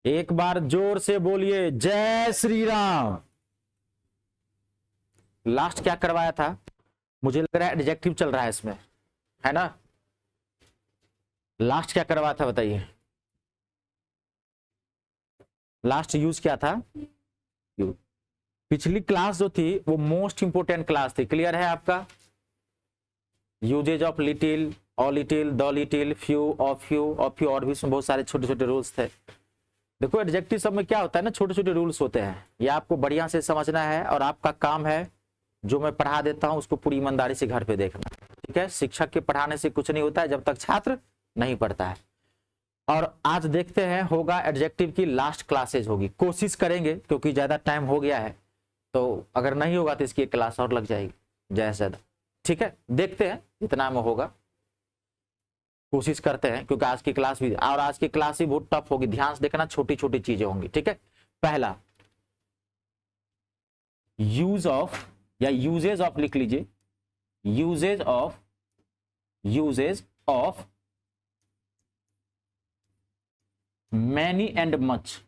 एक बार जोर से बोलिए जय श्री राम। लास्ट क्या करवाया था? मुझे लग रहा है एडजेक्टिव चल रहा है इसमें, है ना? लास्ट क्या करवाया था बताइए? लास्ट यूज क्या था? यूज। पिछली क्लास जो थी वो मोस्ट इंपोर्टेंट क्लास थी। क्लियर है आपका? Usages of little, all little, the little, few, of few, of few, और भी इसमें बहुत सारे छोटे छोटे रूल्स थे। देखो एडजेक्टिव सब में क्या होता है ना, छोटे छोटे रूल्स होते हैं, ये आपको बढ़िया से समझना है और आपका काम है जो मैं पढ़ा देता हूं उसको पूरी ईमानदारी से घर पे देखना। ठीक है? शिक्षक के पढ़ाने से कुछ नहीं होता है जब तक छात्र नहीं पढ़ता है। और आज देखते हैं, होगा एडजेक्टिव की लास्ट क्लासेज होगी, कोशिश करेंगे क्योंकि ज्यादा टाइम हो गया है, तो अगर नहीं होगा तो इसकी एक क्लास और लग जाएगी ज्यादा से ज्यादा। ठीक है, देखते हैं इतना में होगा, कोशिश करते हैं क्योंकि आज की क्लास भी, और आज की क्लास भी बहुत टफ होगी, ध्यान से देखना, छोटी छोटी चीजें होंगी। ठीक है, पहला यूज ऑफ या यूजेज ऑफ लिख लीजिए, usages of many and much,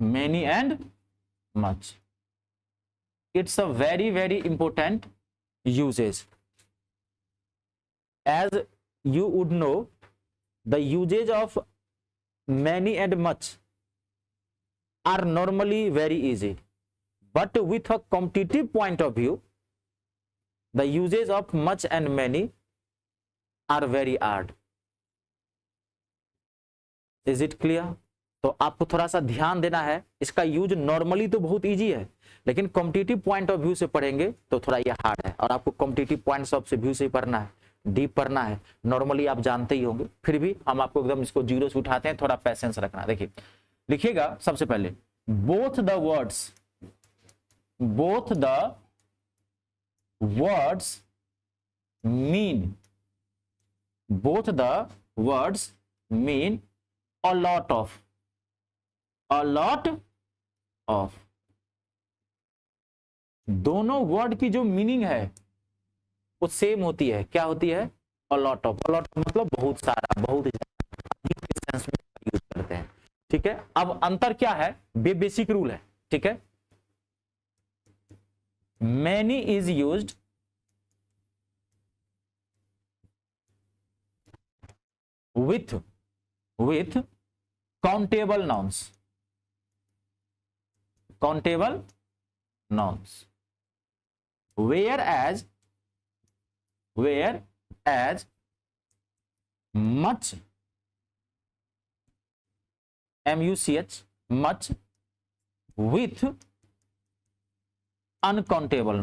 many and much, it's a very important usage. As you would know, the usage of many and much are normally very easy, but with a competitive point of view, the usage of much and many are very hard. Is it clear? तो आपको थोड़ा सा ध्यान देना है, इसका use normally तो बहुत इजी है, लेकिन कॉम्पिटिटिव पॉइंट ऑफ व्यू से पढ़ेंगे तो थोड़ा ये हार्ड है, और आपको कॉम्पिटिटिव पॉइंट्स ऑफ व्यू से पढ़ना है, डीप पढ़ना है। नॉर्मली आप जानते ही होंगे, फिर भी हम आपको एकदम इसको जीरो से उठाते हैं, थोड़ा पैसेंस रखना। देखिए लिखिएगा सबसे पहले, both the words mean, both the words mean a lot of, दोनों वर्ड की जो मीनिंग है वो सेम होती है। क्या होती है? a lot of मतलब बहुत सारा, बहुत ज्यादा सेंस में यूज करते हैं। ठीक है, अब अंतर क्या है? बेसिक रूल है। ठीक है, many is used with countable nouns, whereas much, much, much with uncountable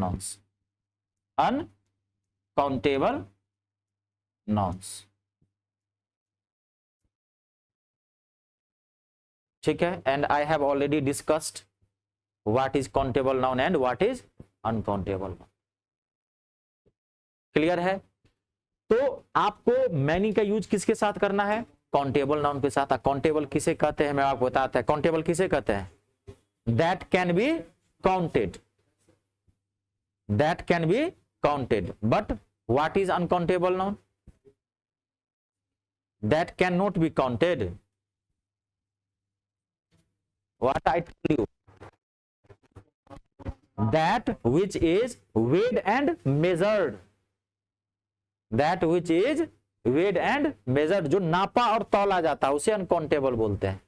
nouns, ठीक है, and I have already discussed what is countable noun and what is uncountable noun. Clear है? तो आपको मैनी का use किसके साथ करना है? काउंटेबल नाउन के साथ। काउंटेबल किसे कहते हैं मैं आपको बताता है। काउंटेबल किसे कहते हैं? That can be counted, but what is uncountable noun? That can not be counted. What I tell you, that which is weighed and measured, जो नापा और तौला जाता है उसे अनकाउंटेबल बोलते हैं।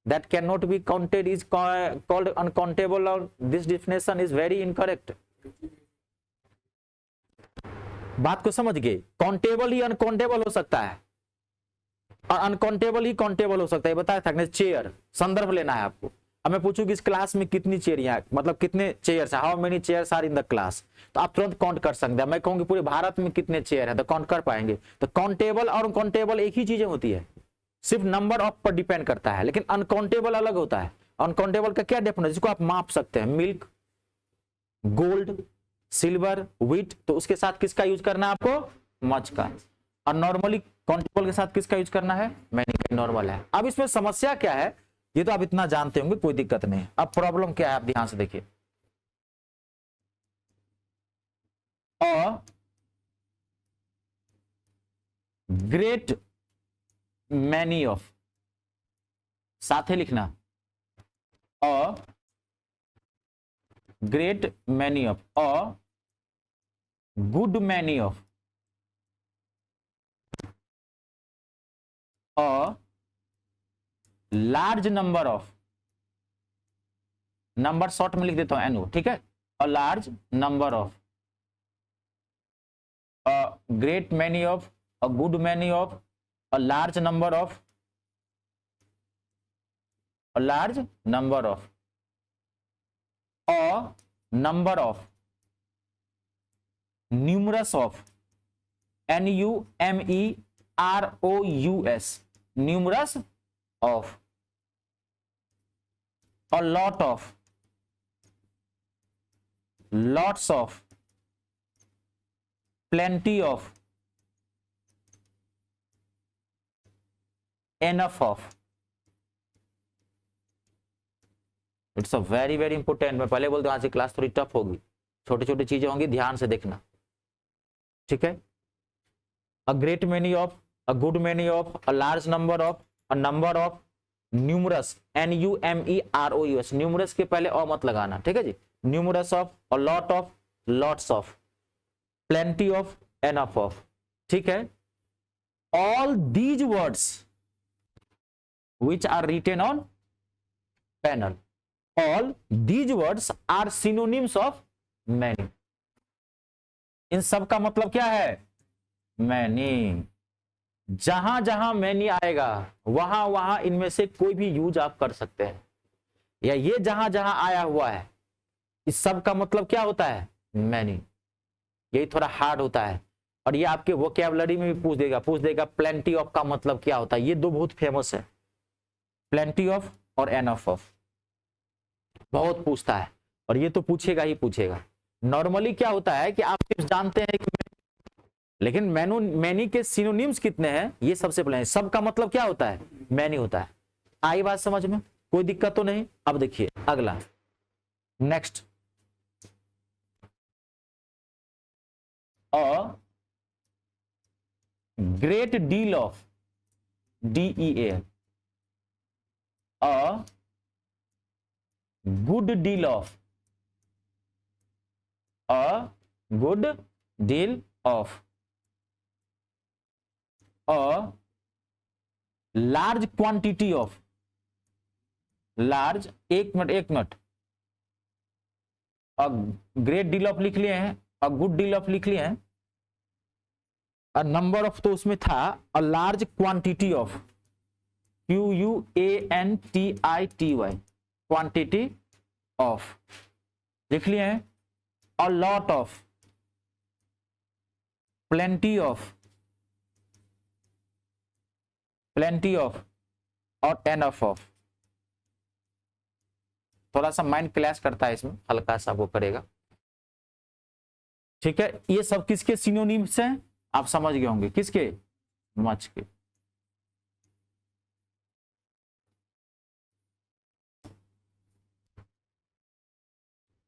That cannot be counted is called uncountable, और this definition is very incorrect. बात को समझ गए? काउंटेबल ही अनकाउंटेबल हो सकता है और अनकाउंटेबल ही काउंटेबल हो सकता है। बताया था चेयर, संदर्भ लेना है आपको। अब मैं पूछूं कि इस क्लास में कितनी चेयर, मतलब कितने चेयर्स है, how many chairs are in the class, तो आप तुरंत काउंट कर सकते हैं। मैं कहूंगी पूरे भारत में कितने चेयर है तो काउंट कर पाएंगे। तो काउंटेबल और अनकाउंटेबल एक ही चीजें होती है, सिर्फ नंबर ऑफ पर डिपेंड करता है, लेकिन अनकाउंटेबल अलग होता है। अनकाउंटेबल का क्या डेफिनेशन, जिसको आप माप सकते हैं, मिल्क, गोल्ड, सिल्वर, व्हीट, तो उसके साथ किसका यूज करना है आपको? मच का। और नॉर्मली काउंटेबल के साथ किसका यूज करना है? मैनी। नॉर्मल है। अब इसमें समस्या क्या है ये तो आप इतना जानते होंगे, कोई दिक्कत नहीं। अब प्रॉब्लम क्या है आप ध्यान से देखिए। अ ग्रेट मैनी ऑफ, साथ ही लिखना, a great many of, a good many of, a large number of, number short में लिख देता हूं एनओ, ठीक है, अ large number of, a great many of, a good many of, a large number of, a large number of, a number of, numerous of, numerous, numerous of, a lot of, lots of, plenty of, enough of. It's a very very important. मैं पहले बोलता हूं आज की class थोड़ी tough होगी, छोटी छोटी चीजें होंगी, ध्यान से देखना, ठीक है। A great many of, a good many of, a large number of, a number of, numerous, NUMEROUS, numerous के पहले अ मत लगाना, ठीक है जी। Numerous of, a lot of, lots of, plenty of, enough of, ठीक है। All these words which are written on panel, all these words are synonyms of many. इन सब का मतलब क्या है? many। जहां जहां many आएगा वहां वहां इनमें से कोई भी यूज आप कर सकते हैं, या ये जहां जहां आया हुआ है इस सब का मतलब क्या होता है? many। यही थोड़ा हार्ड होता है, और ये आपके वोकैबुलरी में भी पूछ देगा प्लेंटी ऑफ का मतलब क्या होता है। ये दो बहुत फेमस है, प्लेंटी ऑफ और एनफ ऑफ, बहुत पूछता है, और ये तो पूछेगा ही पूछेगा। नॉर्मली क्या होता है कि आप सिर्फ जानते हैं कि लेकिन मैनी के सिनोनिम्स कितने हैं ये सबसे पहले, सब का मतलब क्या होता है? मैनी होता है। आई बात समझ में? कोई दिक्कत तो नहीं? अब देखिए अगला, next, a great deal of, DEAL, a good deal of, a good deal of, a large quantity of, large, एक minute, a great deal of लिख लिए हैं, a good deal of लिख लिए हैं, a number of तो उसमें था, a large quantity of, QUANTITY, quantity of लिख लिए हैं, अ लॉट ऑफ, प्लेंटी ऑफ, और एनफ ऑफ। थोड़ा सा माइंड क्लैश करता है इसमें, हल्का सा वो करेगा, ठीक है। ये सब किसके सिनोनिम्स हैं आप समझ गए होंगे, किसके? मच के।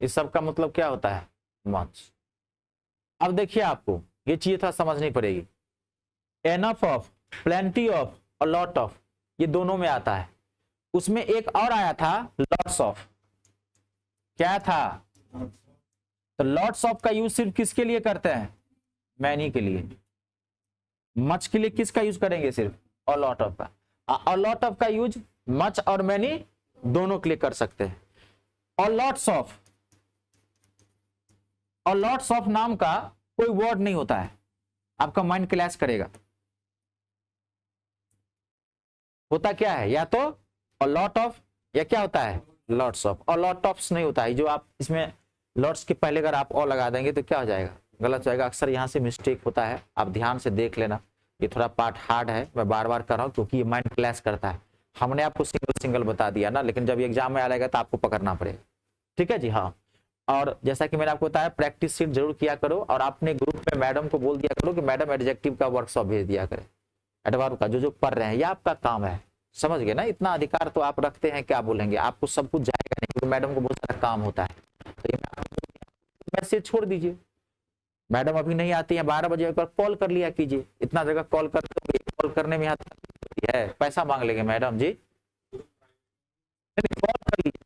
इस सब का मतलब क्या होता है? मच। अब देखिए आपको ये चीज था समझनी पड़ेगी, एनफ ऑफ, प्लेंटी ऑफ और लॉट ऑफ, ये दोनों में आता है। उसमें एक और आया था लॉट्स ऑफ, क्या था? तो लॉट्स ऑफ का यूज सिर्फ किसके लिए करते हैं? मैनी के लिए। मच के लिए किसका यूज करेंगे? सिर्फ अ लॉट ऑफ का। अ लॉट ऑफ का यूज मच और मैनी दोनों के लिए कर सकते हैं। और लॉट्स ऑफ नाम का कोई वर्ड नहीं होता है, आपका माइंड क्लैश करेगा। होता क्या है? या तो अ लॉट ऑफ, या क्या होता है? Lots of. और लॉट ऑफ्स नहीं होता है, जो आप इसमें लॉट्स के पहले अगर आप और लगा देंगे तो क्या हो जाएगा? गलत जाएगा। अक्सर यहां से मिस्टेक होता है, आप ध्यान से देख लेना। ये थोड़ा पार्ट हार्ड है, मैं बार बार कर रहा हूं क्योंकि ये माइंड क्लैश करता है। हमने आपको सिंगल सिंगल बता दिया ना, लेकिन जब एग्जाम में आएगा तो आपको पकड़ना पड़ेगा, ठीक है जी। हाँ, और जैसा कि मैंने आपको बताया प्रैक्टिस शीट जरूर किया करो, और अपने ग्रुप में मैडम को बोल दिया करो कि मैडम एडजेक्टिव का वर्कशॉप भेज दिया करें, एडवर्ब का, जो पढ़ रहे हैं। ये आपका काम है, समझ गए ना? इतना अधिकार तो आप रखते हैं, क्या बोलेंगे, आपको सब कुछ जाएगा नहीं क्योंकि मैडम को बहुत सारा काम होता है। तो ये मैसेज छोड़ दीजिए, मैडम अभी नहीं आती है, 12 बजे एक बार कॉल कर लिया कीजिए। इतना जगह कॉल करते हो, कॉल करने में आता दी है, पैसा मांग लेंगे मैडम जी। कॉल कर लीजिए,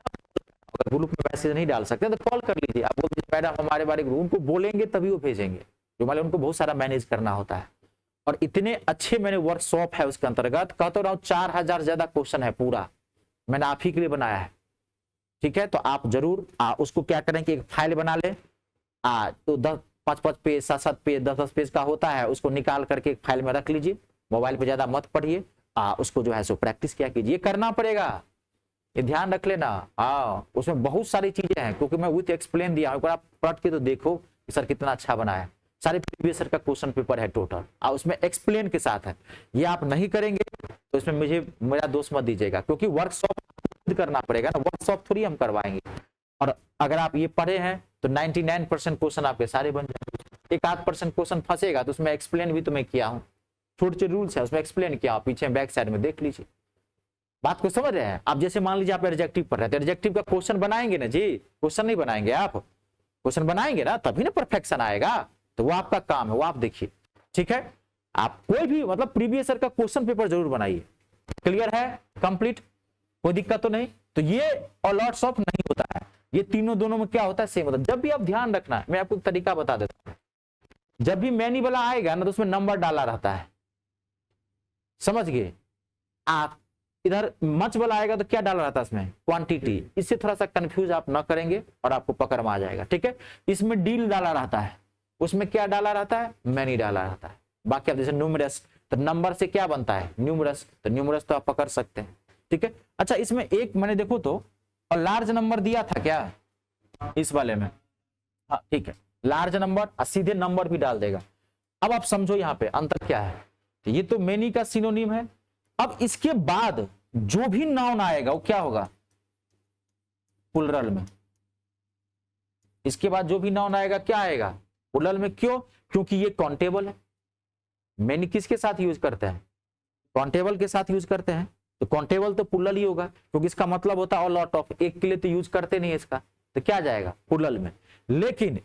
अगर ग्रुप में मैसेज नहीं डाल सकते तो कॉल कर लीजिए, आप बोल दीजिए मैडम हमारे बारे में, उनको बोलेंगे तभी वो भेजेंगे, जो मान लो उनको बहुत सारा मैनेज करना होता है। और इतने अच्छे मैंने वर्कशॉप है उसके अंतर्गत, कहता रहा हूँ 4000 से ज्यादा क्वेश्चन है, पूरा मैंने आप ही के लिए बनाया है। ठीक है, तो आप जरूर उसको क्या करें कि एक फाइल बना ले, तो 5-5 पेज 7-7 पेज 10-10 पेज का होता है, उसको निकाल करके एक फाइल में रख लीजिए, मोबाइल पे ज्यादा मत पढ़िए, उसको जो है सो प्रैक्टिस किया कीजिए, करना पड़ेगा, ये ध्यान रख लेना। उसमें बहुत सारी चीजें हैं, क्योंकि मैं विथ एक्सप्लेन दिया हूं, आप पढ़ के तो देखो कि सर कितना अच्छा बना है, सारे प्रीवियस ईयर का क्वेश्चन पेपर है टोटल, उसमें एक्सप्लेन के साथ है। ये आप नहीं करेंगे तो इसमें मेरा दोस्त मत दीजिएगा, क्योंकि वर्कशॉप करना पड़ेगा ना, वर्कशॉप थोड़ी हम करवाएंगे। और अगर आप ये पढ़े हैं तो 99% क्वेश्चन आपके सारे बन जाएंगे, 1-8% क्वेश्चन फंसेगा तो उसमें एक्सप्लेन भी तो मैं किया हूँ, छोटे छोटे रूल्स है उसमें एक्सप्लेन किया, पीछे बैक साइड में देख लीजिए। बात को समझ रहे हैं आप? जैसे मान लीजिए आप एडजेक्टिव पढ़ रहे हैं तो एडजेक्टिव का क्वेश्चन बनाएंगे ना जी, क्वेश्चन नहीं बनाएंगे आप, क्वेश्चन बनाएंगे ना तभी ना परफेक्शन आएगा, तो वो आपका काम है, वो आप देखिए। ठीक है, आप कोई भी मतलब प्रीवियस ईयर का क्वेश्चन पेपर जरूर बनाइए। क्लियर है? कंप्लीट, कोई दिक्कत तो नहीं? तो ये और लॉट्स ऑफ नहीं होता है, ये तीनों दोनों में क्या होता है, सेम होता है। जब भी आप ध्यान रखना है, मैं आपको एक तरीका बता देता हूं, जब भी मैनी वाला आएगा ना तो उसमें नंबर डाला रहता है, समझ गए आप? इधर मच वाला आएगा तो क्या डाला रहता है इसमें, क्वांटिटी, इससे थोड़ा सा कंफ्यूज आप ना करेंगे और आपको पकड़ में आ जाएगा। ठीक है, इसमें डील डाला रहता है, उसमें क्या डाला रहता है, मैनी डाला रहता है। बाकी आप जैसे न्यूमरस, तो नंबर से क्या बनता है, न्यूमरस, तो न्यूमरस तो आप पकड़ सकते हैं। ठीक है, अच्छा इसमें एक मैंने देखो तो और लार्ज नंबर दिया था क्या इस वाले में? हाँ ठीक है, लार्ज नंबर और सीधे नंबर भी डाल देगा। अब आप समझो यहाँ पे अंतर क्या है, तो ये तो मेनी का सिनोनिम है। अब इसके बाद जो भी नाउन आएगा वो क्या होगा, प्लुरल में। इसके बाद जो भी नाउन आएगा क्या आएगा, प्लुरल में। क्यों? क्योंकि ये काउंटेबल है। मेनी किसके साथ यूज करते हैं, काउंटेबल के साथ यूज करते हैं, तो काउंटेबल तो प्लुरल ही होगा, क्योंकि इसका मतलब होता है लॉट ऑफ, एक के लिए तो यूज करते नहीं है इसका, तो क्या जाएगा प्लुरल में। लेकिन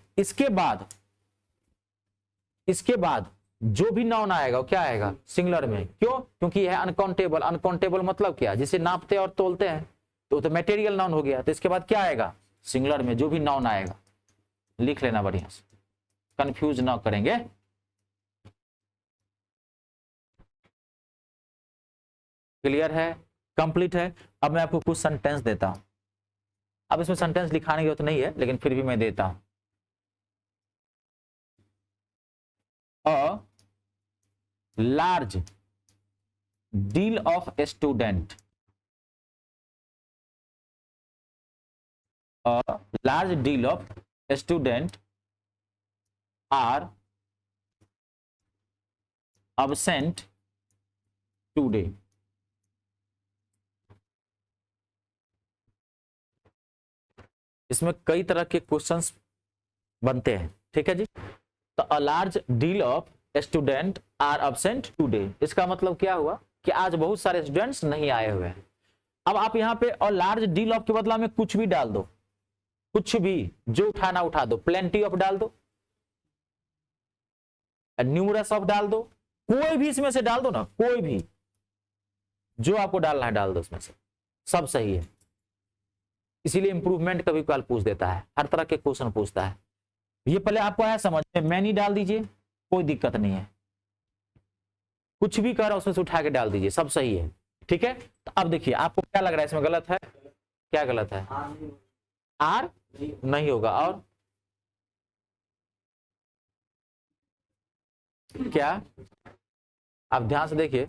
इसके बाद जो भी नाउन आएगा वो क्या आएगा, सिंगुलर में। क्यों? क्योंकि यह अनकाउंटेबल, अनकाउंटेबल मतलब क्या, जिसे नापते और तोलते हैं, तो मटेरियल नाउन हो गया, तो इसके बाद क्या आएगा, सिंगुलर में जो भी नाउन आएगा। लिख लेना बढ़िया से, कंफ्यूज ना करेंगे। क्लियर है? कंप्लीट है? अब मैं आपको कुछ सेंटेंस देता हूं, अब इसमें सेंटेंस लिखाने की जरूरत नहीं है, लेकिन फिर भी मैं देता हूं। A large deal of a student, a large deal of a student are absent today. इसमें कई तरह के क्वेश्चंस बनते हैं। ठीक है जी, तो a large deal of student are absent today, इसका मतलब क्या हुआ कि आज बहुत सारे स्टूडेंट्स नहीं आए हुए हैं। अब आप यहाँ पे और लार्ज डील ऑफ के बदला में कुछ भी डाल दो, कुछ भी जो उठाना उठा दो, प्लेंटी ऑफ डाल दो, न्यूमरस ऑफ डाल दो, कोई भी इसमें से डाल दो ना, कोई भी जो आपको डालना है डाल दो, इसमें से सब सही है। इसीलिए इंप्रूवमेंट कभी कल पूछ देता है, हर तरह के क्वेश्चन पूछता है। ये पहले आपको आया समझ में, मैनी डाल दीजिए, कोई दिक्कत नहीं है, कुछ भी कर उसमें से उठा के डाल दीजिए, सब सही है। ठीक है, तो अब देखिए आपको क्या लग रहा है इसमें गलत है, क्या गलत है, आर नहीं होगा, और क्या, आप ध्यान से देखिए,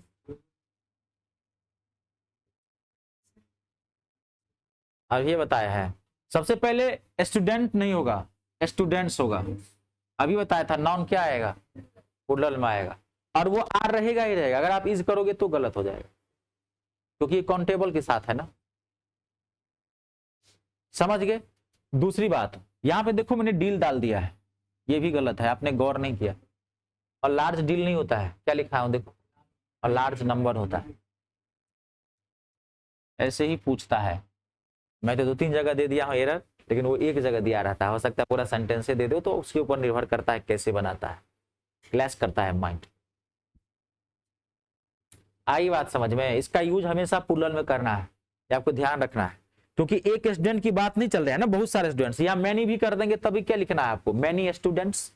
अब ये बताया है सबसे पहले स्टूडेंट नहीं होगा, स्टूडेंट्स होगा। अभी बताया था नाउन क्या आएगा, प्लुरल में आएगा, और वो आर रहेगा ही रहेगा। अगर आप इज करोगे तो गलत हो जाएगा, क्योंकि ये काउंटेबल के साथ है ना, समझ गए। दूसरी बात, यहां पे देखो मैंने डील डाल दिया है, ये भी गलत है, आपने गौर नहीं किया। और लार्ज डील नहीं होता है, क्या लिखा है देखो, और लार्ज नंबर होता है। ऐसे ही पूछता है, मैं तो 2-3 जगह दे दिया हूं एरर, लेकिन वो एक जगह दिया रहता है, हो सकता है पूरा सेंटेंस दे दो, तो उसके ऊपर निर्भर करता है कैसे बनाता है, क्लैश करता है माइंड। आई बात समझ में? इसका यूज हमेशा प्लूरल में करना है, ये आपको ध्यान रखना है, क्योंकि एक स्टूडेंट की बात नहीं चल रही है ना, बहुत सारे स्टूडेंट्स। यहाँ मैनी भी कर देंगे तभी क्या लिखना है आपको? Many students,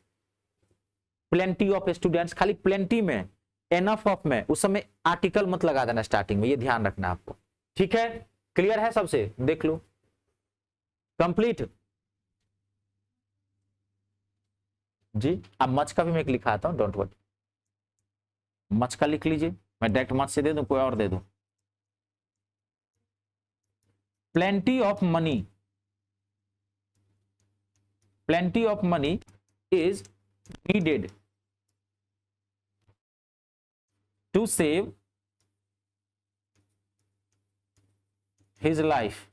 plenty of students. खाली प्लेंटी में, एनफ ऑफ में, उस समय आर्टिकल मत लगा देना स्टार्टिंग में, ये ध्यान रखना आपको। ठीक है, क्लियर है सबसे? देख लो, कंप्लीट जी। अब मच का भी मैं लिखा आता हूँ, डोंट वरी, मच का लिख लीजिए। मैं डायरेक्ट मच से दे दूं, कोई और दे दूं? Plenty of money, plenty of money is needed to save his life.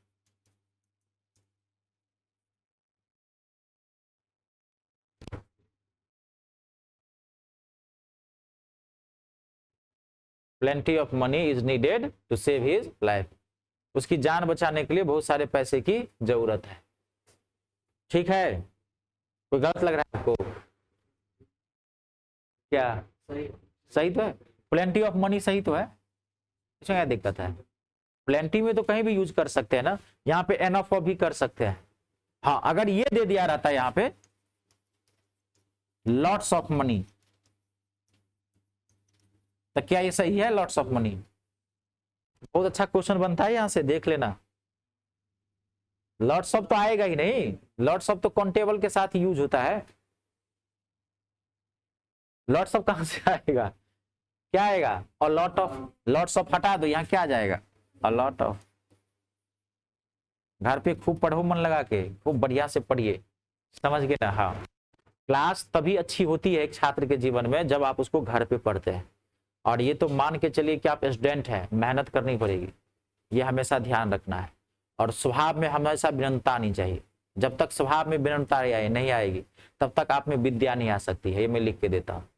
Plenty of money is needed to save his life. उसकी जान बचाने के लिए बहुत सारे पैसे की जरूरत है। ठीक है, कोई गलत लग रहा है आपको क्या? सही तो है, प्लेंटी ऑफ मनी सही तो है, इसमें क्या दिक्कत है? प्लेंटी में तो कहीं भी यूज कर सकते हैं ना, यहाँ पे एनफ ऑफ भी कर सकते हैं। हाँ, अगर ये दे दिया रहता है यहाँ पे लॉट्स ऑफ मनी, तो क्या ये सही है? लॉट्स ऑफ मनी बहुत अच्छा क्वेश्चन बनता है, यहां से देख लेना। लॉट्स ऑफ तो आएगा ही नहीं, लॉट्स ऑफ तो काउंटेबल के साथ यूज होता है। लॉट्स ऑफ कहां से आएगा? क्या आएगा? और लॉट ऑफ, लॉट्स ऑफ हटा दो, यहां क्या आ जाएगा? और लॉट ऑफ। घर पे खूब पढ़ो, मन लगा के खूब बढ़िया से पढ़िए, समझ गए ना? हाँ, क्लास तभी अच्छी होती है एक छात्र के जीवन में जब आप उसको घर पे पढ़ते हैं। और ये तो मान के चलिए कि आप स्टूडेंट हैं, मेहनत करनी पड़ेगी, ये हमेशा ध्यान रखना है। और स्वभाव में हमेशा विनम्रता आनी चाहिए। जब तक स्वभाव में विनम्रता नहीं आएगी तब तक आप में विद्या नहीं आ सकती है, ये मैं लिख के देता हूँ।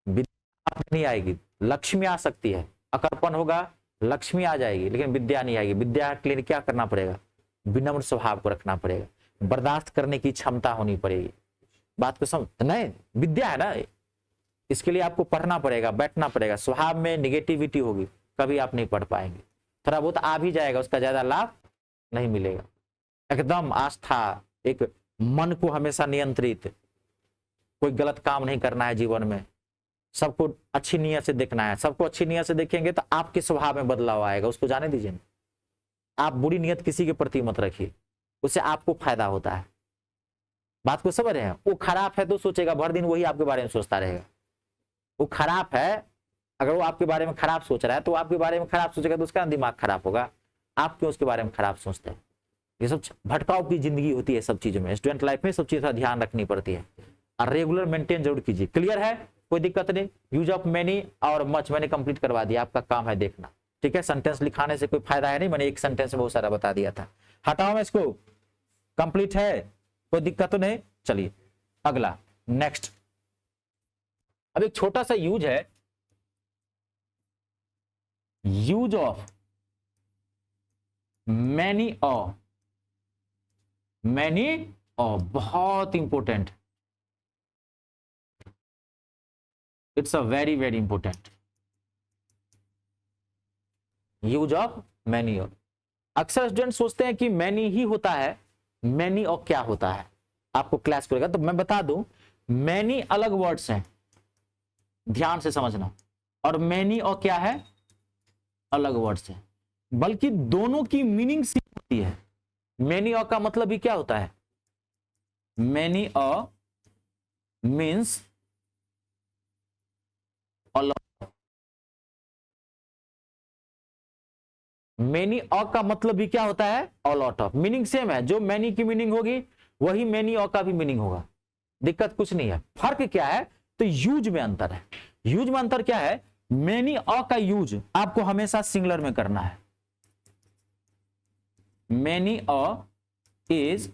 विद्या नहीं आएगी, लक्ष्मी आ सकती है, अकड़पन होगा, लक्ष्मी आ जाएगी, लेकिन विद्या नहीं आएगी। विद्या के लिए क्या करना पड़ेगा? विनम्र स्वभाव को रखना पड़ेगा, बर्दाश्त करने की क्षमता होनी पड़ेगी। बात को समझ नहीं? विद्या है ना, इसके लिए आपको पढ़ना पड़ेगा, बैठना पड़ेगा। स्वभाव में निगेटिविटी होगी, कभी आप नहीं पढ़ पाएंगे। थोड़ा बहुत आ भी जाएगा, उसका ज्यादा लाभ नहीं मिलेगा। एकदम आस्था, एक मन को हमेशा नियंत्रित, कोई गलत काम नहीं करना है जीवन में, सबको अच्छी नीयत से देखना है। सबको अच्छी नीयत से देखेंगे तो आपके स्वभाव में बदलाव आएगा, उसको जाने दीजिए। आप बुरी नीयत किसी के प्रति मत रखिए, उससे आपको फायदा होता है। बात को समझ रहे हैं? वो खराब है तो सोचेगा भर दिन वही आपके बारे में सोचता रहेगा। वो खराब है, अगर वो आपके बारे में खराब सोच रहा है तो आपके बारे में खराब सोचेगा तो उसका दिमाग खराब होगा। आप क्यों उसके बारे में खराब सोचते हैं? ये सब भटकाव की जिंदगी होती है सब चीजों में। स्टूडेंट लाइफ में सब चीज का ध्यान रखनी पड़ती है और रेगुलर मेंटेन जरूर कीजिए। क्लियर है? कोई दिक्कत नहीं। यूज ऑफ मेनी और मच मैंने कंप्लीट करवा दिया, आपका काम है देखना। ठीक है, सेंटेंस लिखाने से कोई फायदा है नहीं, मैंने एक सेंटेंस में बहुत सारा बता दिया था। हटाओ मैं इसको, कंप्लीट है, कोई दिक्कत तो नहीं। चलिए अगला, नेक्स्ट। अब एक छोटा सा यूज है, use of many of. Many of बहुत important, it's a very very important. Use of many of. अक्सर स्टूडेंट सोचते हैं कि मैनी ही होता है, मैनी ऑफ क्या होता है आपको क्लास करेगा तो मैं बता दूं। मैनी अलग वर्ड्स हैं, ध्यान से समझना, और मैनी और क्या है? अलग वर्ड्स है, बल्कि दोनों की मीनिंग सेम होती है। मैनी और का मतलब भी क्या होता है? मैनी और मीन्स मैनी ऑफ का मतलब भी क्या होता है? All lot of. Meaning same है, जो मैनी की मीनिंग होगी वही मैनी ऑफ का भी मीनिंग होगा। दिक्कत कुछ नहीं है। फर्क क्या है? तो यूज में अंतर है। यूज में अंतर क्या है? मैनी ऑफ का यूज आपको हमेशा सिंगुलर में करना है। Many of is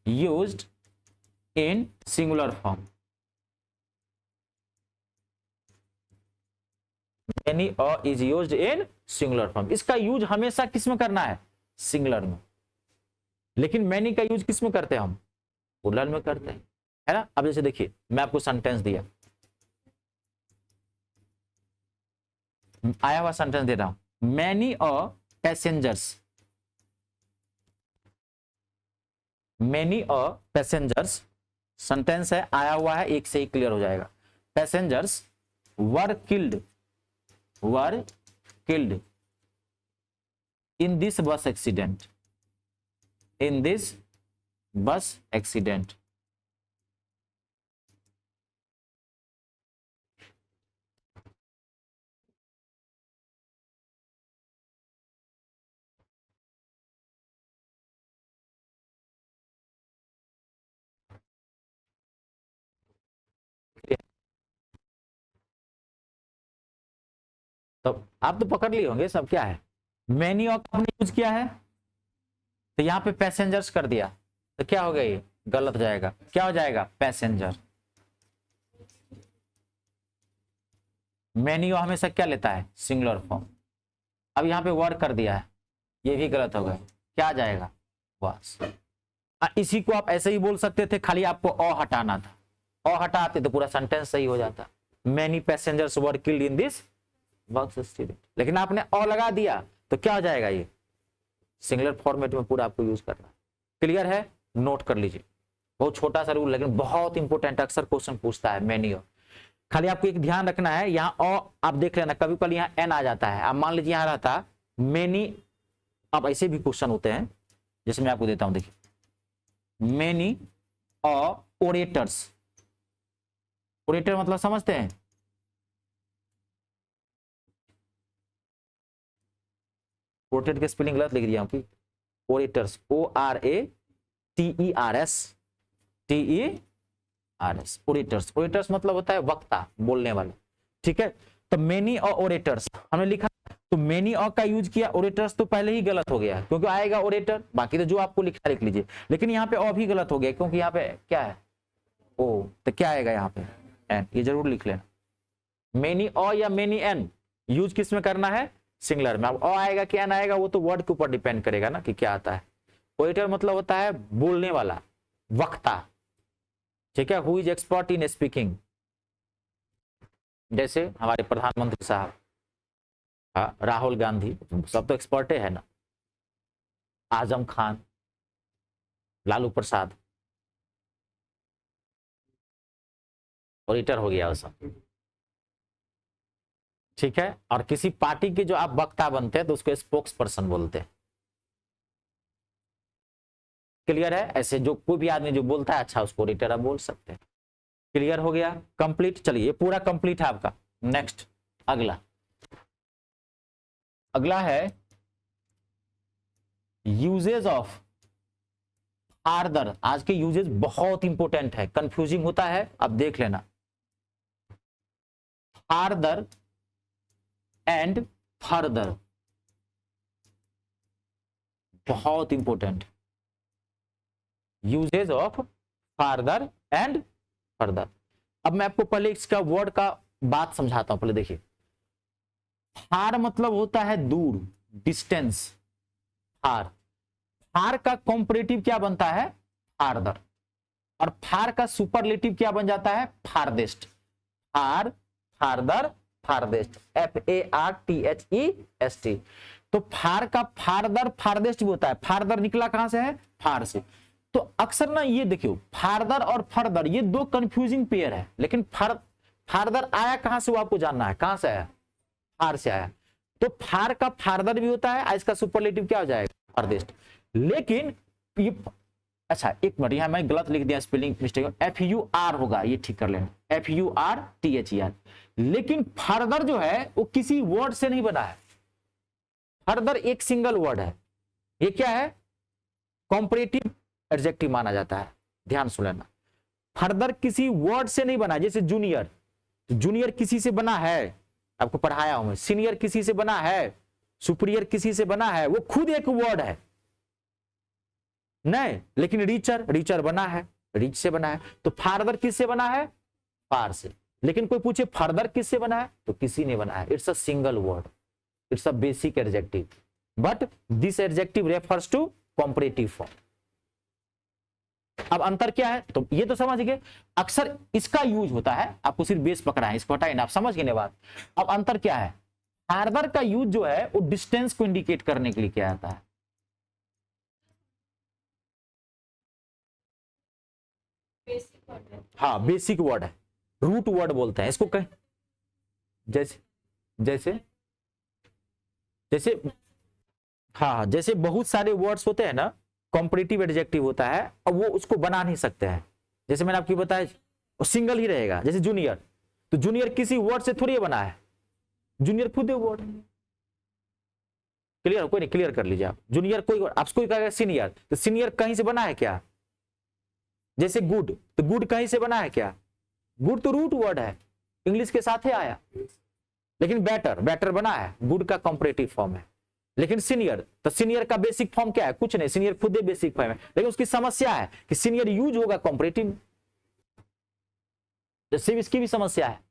used in singular form. Many of is used in singular form. इसका यूज हमेशा किस में करना है? सिंगुलर में। लेकिन मैनी का यूज किस में करते हैं हम? प्लूरल में करते हैं, है ना। अब जैसे देखिए, मैं आपको सेंटेंस दिया, आया हुआ सेंटेंस दे रहा हूं, many a passengers, many a passengers sentence है, आया हुआ है, एक से ही क्लियर हो जाएगा। Passengers were killed in this बस एक्सीडेंट, इन दिस बस एक्सीडेंट। तो आप तो पकड़ लिए होंगे सब, क्या है मैनी ऑफ आपने यूज किया है, तो यहां पे पैसेंजर्स कर दिया, तो क्या हो गया, ये गलत हो जाएगा, क्या हो जाएगा, पैसेंजर। मैनी हमेशा क्या लेता है, सिंगुलर फॉर्म। अब यहाँ पे वर्क कर दिया है, ये भी गलत हो गया, क्या आ जाएगा, वास। इसी को आप ऐसे ही बोल सकते थे, खाली आपको अ हटाना था, अ हटाते तो पूरा सेंटेंस सही हो जाता। Many passengers were killed in this बस एक्सीडेंट, लेकिन आपने अ लगा दिया तो क्या हो जाएगा, ये सिंगुलर फॉर्मेट में पूरा आपको यूज करना है। क्लियर है, नोट कर लीजिए, बहुत छोटा सा रूल लेकिन बहुत इंपॉर्टेंट, अक्सर क्वेश्चन पूछता है मैनी ऑफ। खाली आपको एक ध्यान रखना है, यहाँ अ आप देख लेना, कभी कभी यहाँ एन आ जाता है। आप मान लीजिए यहाँ रहता मेनी, अब ऐसे भी क्वेश्चन होते हैं, जैसे मैं आपको देता हूं, देखिए मेनी अ ओरेटर्स, ओरेटर मतलब समझते हैं, ओरेटर के स्पेलिंग गलत लिख दिया हूं कि ओरेटर्स, ORATERS, ओरेटर्स, ओरेटर्स मतलब होता है वक्ता, बोलने वाले, ठीक है। तो मेनी और ओरेटर्स हमने लिखा, तो मेनी और का यूज किया, ओरेटर्स तो पहले ही गलत हो गया क्योंकि आएगा ओरेटर, बाकी तो जो आपको लिखा लिख लीजिए, लेकिन यहाँ पे और भी गलत हो गया क्योंकि यहाँ पे क्या है, ओ, तो क्या आएगा यहाँ पे एन, ये जरूर लिख लेना। मेनी और या मेनी एन यूज किस में करना है, सिंगुलर में। अब अ आएगा कि एन आएगा वो तो वर्ड के ऊपर डिपेंड करेगा ना कि क्या आता है। ओरेटर मतलब होता है बोलने वाला, वक्ता, ठीक है, who is expert in speaking, जैसे हमारे प्रधानमंत्री साहब, राहुल गांधी, सब तो एक्सपर्ट है ना, आजम खान, लालू प्रसाद, ओरेटर हो गया वो सब, ठीक है। और किसी पार्टी के जो आप वक्ता बनते हैं तो उसको स्पोक्स पर्सन बोलते हैं। क्लियर है, ऐसे जो कोई भी आदमी जो बोलता है अच्छा, उसको ओरेटर आप बोल सकते हैं। क्लियर हो गया, कंप्लीट। चलिए ये पूरा कंप्लीट है आपका। नेक्स्ट अगला, अगला है यूजेज ऑफ फार्दर। आज के यूजेज बहुत इंपॉर्टेंट है, कंफ्यूजिंग होता है, अब देख लेना। फार्दर एंड फर्दर बहुत important, usages of farther and further. अब मैं आपको पहले इसका वर्ड का बात समझाता हूं, पहले देखिए। फार मतलब होता है दूर, डिस्टेंस, फार। फार का कॉम्परेटिव क्या बनता है, फार्दर, और फार का सुपरलेटिव क्या बन जाता है, फारदेस्ट। फार, फार्दर, फारदेस्ट, FARTHEST। तो फार का फार्दर, फारदेस्ट भी होता है। फार्दर निकला कहां से है, फार से। तो अक्सर ना ये देखियो, फार्दर और फर्दर ये दो कंफ्यूजिंग पेयर है, लेकिन फार्दर आया कहां से वो आपको जानना है, कहां से आया, फार से आया। तो फार का फार्दर भी होता है, इसका सुपरलेटिव क्या हो जाएगा, फारदेस्ट। लेकिन ये, अच्छा एक मिनट, यहां मैं गलत लिख दिया, स्पेलिंग मिस्टेक, FUR होगा, ये ठीक कर लेना, FURTHER। लेकिन फर्दर जो है वो किसी वर्ड से नहीं बना है, फर्दर एक सिंगल वर्ड है। ये क्या है, कॉम्परेटिव एडजेक्टिव माना जाता है, ध्यान सुन लेना। फर्दर किसी वर्ड से नहीं बना, जैसे जूनियर, जूनियर किसी से बना है, आपको पढ़ाया हूं मैं। सीनियर किसी से बना है, सुपीरियर किसी से बना है, वो खुद एक वर्ड है नहीं। लेकिन रीचर, रीचर बना है, रीच से बना है। तो फार्दर किससे बना है, फार से। लेकिन कोई पूछे फर्दर किससे बना है, तो किसी ने बना है। It's a single word, it's a basic adjective, but this adjective refers to comparative form. अब अंतर क्या है, तो ये तो समझ गए। अक्सर इसका यूज होता है, आपको सिर्फ बेस पकड़ा है, इसको हटाए ना, आप समझ गए ना बात। अब अंतर क्या है, फार्दर का यूज जो है वो डिस्टेंस को इंडिकेट करने के लिए किया जाता है। हाँ बेसिक वर्ड है, रूट वर्ड बोलते हैं इसको। कहीं जैसे जैसे जैसे हाँ जैसे बहुत सारे वर्ड्स होते हैं ना, कॉम्परेटिव एडजेक्टिव होता है और वो उसको बना नहीं सकते हैं। जैसे मैंने आपको बताया वो सिंगल ही रहेगा। जैसे जूनियर, तो जूनियर किसी वर्ड से थोड़ी बना है, जूनियर खुद है वर्ड। क्लियर? कोई नहीं, क्लियर कर लीजिए आप। जूनियर कोई, आपको कोई कहेगा सीनियर, तो सीनियर कहीं से बना है क्या? जैसे गुड, तो गुड कहीं से बना है क्या? गुड तो रूट वर्ड है, इंग्लिश के साथ ही आया। लेकिन बेटर, बेटर बना है, गुड का कॉम्परेटिव फॉर्म है। लेकिन सीनियर, तो सीनियर का बेसिक फॉर्म क्या है? कुछ नहीं, सीनियर खुद ही बेसिक फॉर्म है। लेकिन उसकी समस्या है कि सीनियर यूज होगा कॉम्परेटिव, जैसे इसकी भी समस्या है।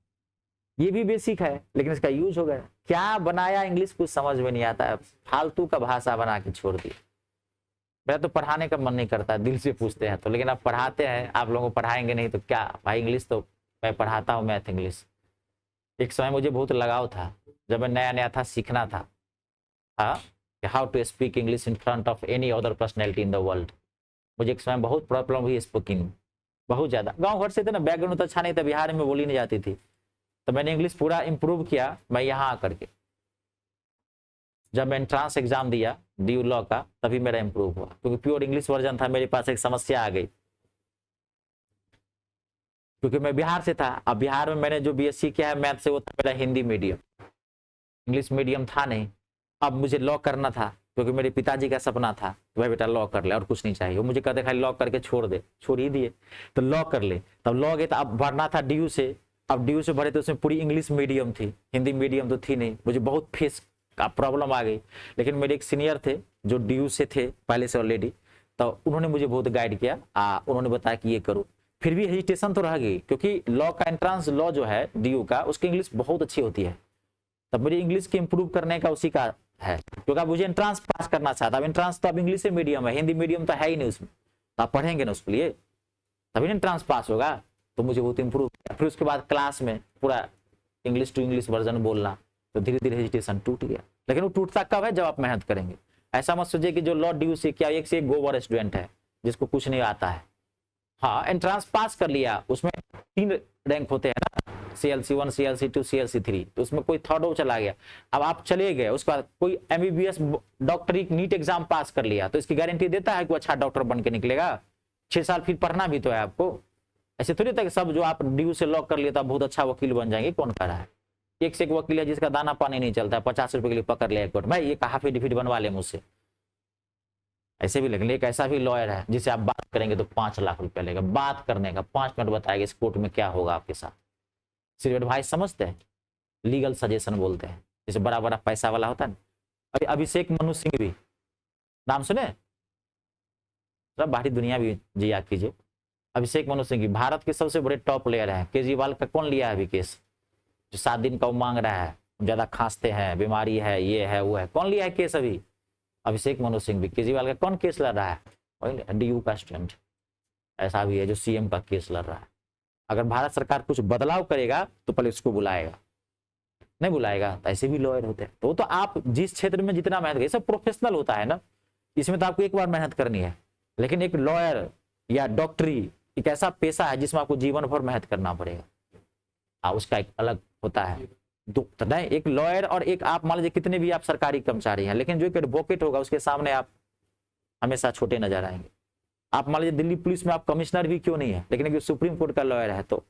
ये भी बेसिक है लेकिन इसका यूज हो गया। क्या बनाया इंग्लिश कुछ समझ में नहीं आता है, फालतू का भाषा बना के छोड़ दिया। मेरा तो पढ़ाने का मन नहीं करता, दिल से पूछते हैं तो, लेकिन आप पढ़ाते हैं, आप लोगों को पढ़ाएंगे नहीं तो क्या भाई। इंग्लिश तो मैं पढ़ाता हूँ, मैथ इंग्लिश। एक समय मुझे बहुत लगाव था, जब मैं नया नया था, सीखना था how to speak English in front of any other personality in the world. मुझे एक समय बहुत प्रॉब्लम हुई स्पीकिंग, बहुत ज़्यादा। गाँव घर से थे ना, बैकग्राउंड तो अच्छा नहीं था, बिहार में बोली नहीं जाती थी। तो मैंने इंग्लिश पूरा इम्प्रूव किया मैं यहाँ आकर के। जब मैं एंट्रांस एग्जाम दिया ड्यू लॉ का, तभी मेरा इम्प्रूव हुआ, क्योंकि प्योर इंग्लिश वर्जन था। मेरे पास एक समस्या आ गई, क्योंकि मैं बिहार से था। अब बिहार में मैंने जो बीएससी किया है मैथ से, वो था मेरा हिंदी मीडियम, इंग्लिश मीडियम था नहीं। अब मुझे लॉ करना था, क्योंकि मेरे पिताजी का सपना था कि भाई बेटा लॉ कर ले और कुछ नहीं चाहिए। वो मुझे कहते खाली लॉ करके छोड़ दे, छोड़ ही दिए। तो लॉ कर ले, तब लॉ गए, तो अब भरना था ड्यू से। अब ड्यू से भरे तो उसमें पूरी इंग्लिश मीडियम थी, हिंदी मीडियम तो थी नहीं। मुझे बहुत फेस का प्रॉब्लम आ गई। लेकिन मेरे एक सीनियर थे जो ड्यू से थे पहले से ऑलरेडी, तो उन्होंने मुझे बहुत गाइड किया। उन्होंने बताया कि ये करो। फिर भी हेजिटेशन तो रह गई, क्योंकि लॉ का एंट्रांस लॉ जो है ड्यू का, उसकी इंग्लिश बहुत अच्छी होती है। तब मेरी इंग्लिश के इंप्रूव करने का उसी का है, क्योंकि अब मुझे एंट्रांस पास करना चाहता। अब एंट्रांस तो अब इंग्लिश मीडियम है, हिंदी मीडियम तो है ही नहीं उसमें। तो आप पढ़ेंगे ना उसके लिए, तभी एंट्रांस पास होगा। तो मुझे बहुत इंप्रूव किया। फिर उसके बाद क्लास में पूरा इंग्लिश टू इंग्लिश वर्जन बोलना, तो धीरे धीरे हेजिटेशन टूट गया। लेकिन वो टूटता कब है? जब आप मेहनत करेंगे। ऐसा मत सोचिए कि जो लॉ ड्यू से क्या एक से एक गोबर स्टूडेंट है जिसको कुछ नहीं आता है। हाँ एंट्रांस पास कर लिया, उसमें 3 रैंक होते हैं ना, CLC1, CLC2, CLC3, तो उसमें कोई थर्ड हो चला गया। अब आप चले गए, उसके बाद कोई MBBS डॉक्टरी नीट एग्जाम पास कर लिया, तो इसकी गारंटी देता है कि अच्छा डॉक्टर बन के निकलेगा? 6 साल फिर पढ़ना भी तो है आपको। ऐसे थोड़ी था कि सब जो आप ड्यू से लॉ कर लिया तो बहुत अच्छा वकील बन जाएंगे। कौन कर रहा है? एक से एक वकील है जिसका दाना पानी नहीं चलता है, 50 रुपए के लिए पकड़ लिया कोर्ट, भाई ये कहा फिट बनवा ले मुझसे। ऐसे भी। लेकिन एक ऐसा भी लॉयर है जिसे आप बात करेंगे तो 5 लाख रुपया लेगा बात करने का, 5 मिनट बताएगा इस कोर्ट में क्या होगा आपके साथ। सिर्फ एडवाइस समझते हैं, लीगल सजेशन बोलते हैं। जैसे बड़ा बड़ा पैसा वाला होता है ना, अभी अभिषेक मनु सिंह भी नाम सुने? सब बाहरी दुनिया भी जी याद कीजिए। अभिषेक मनु सिंह भारत के सबसे बड़े टॉप प्लेयर हैं। केजरीवाल का कौन लिया है अभी केस? जो 7 दिन का वो मांग रहा है, ज्यादा खांसते हैं, बीमारी है, ये है वो है, कौन लिया है केस अभी? अभिषेक मनु सिंह भी। केजरीवाल का कौन केस लड़ रहा है? DU का स्टूडेंट। ऐसा भी है जो CM का केस लड़ रहा है। अगर भारत सरकार कुछ बदलाव करेगा तो पहले उसको बुलाएगा, नहीं बुलाएगा तो ऐसे भी लॉयर होते हैं। तो आप जिस क्षेत्र में जितना मेहनत करें, सब प्रोफेशनल होता है ना, इसमें तो आपको एक बार मेहनत करनी है। लेकिन एक लॉयर या डॉक्टरी एक ऐसा पेशा है जिसमें आपको जीवन भर मेहनत करना पड़ेगा। उसका एक अलग होता है दुख। नहीं, एक लॉयर और एक आप मान लीजिए कितने भी आप सरकारी कर्मचारी हैं, लेकिन जो एक एडवोकेट होगा उसके सामने आप हमेशा छोटे नजर आएंगे। आप मान लीजिए दिल्ली पुलिस में आप कमिश्नर भी क्यों नहीं है, लेकिन एक सुप्रीम कोर्ट का लॉयर है तो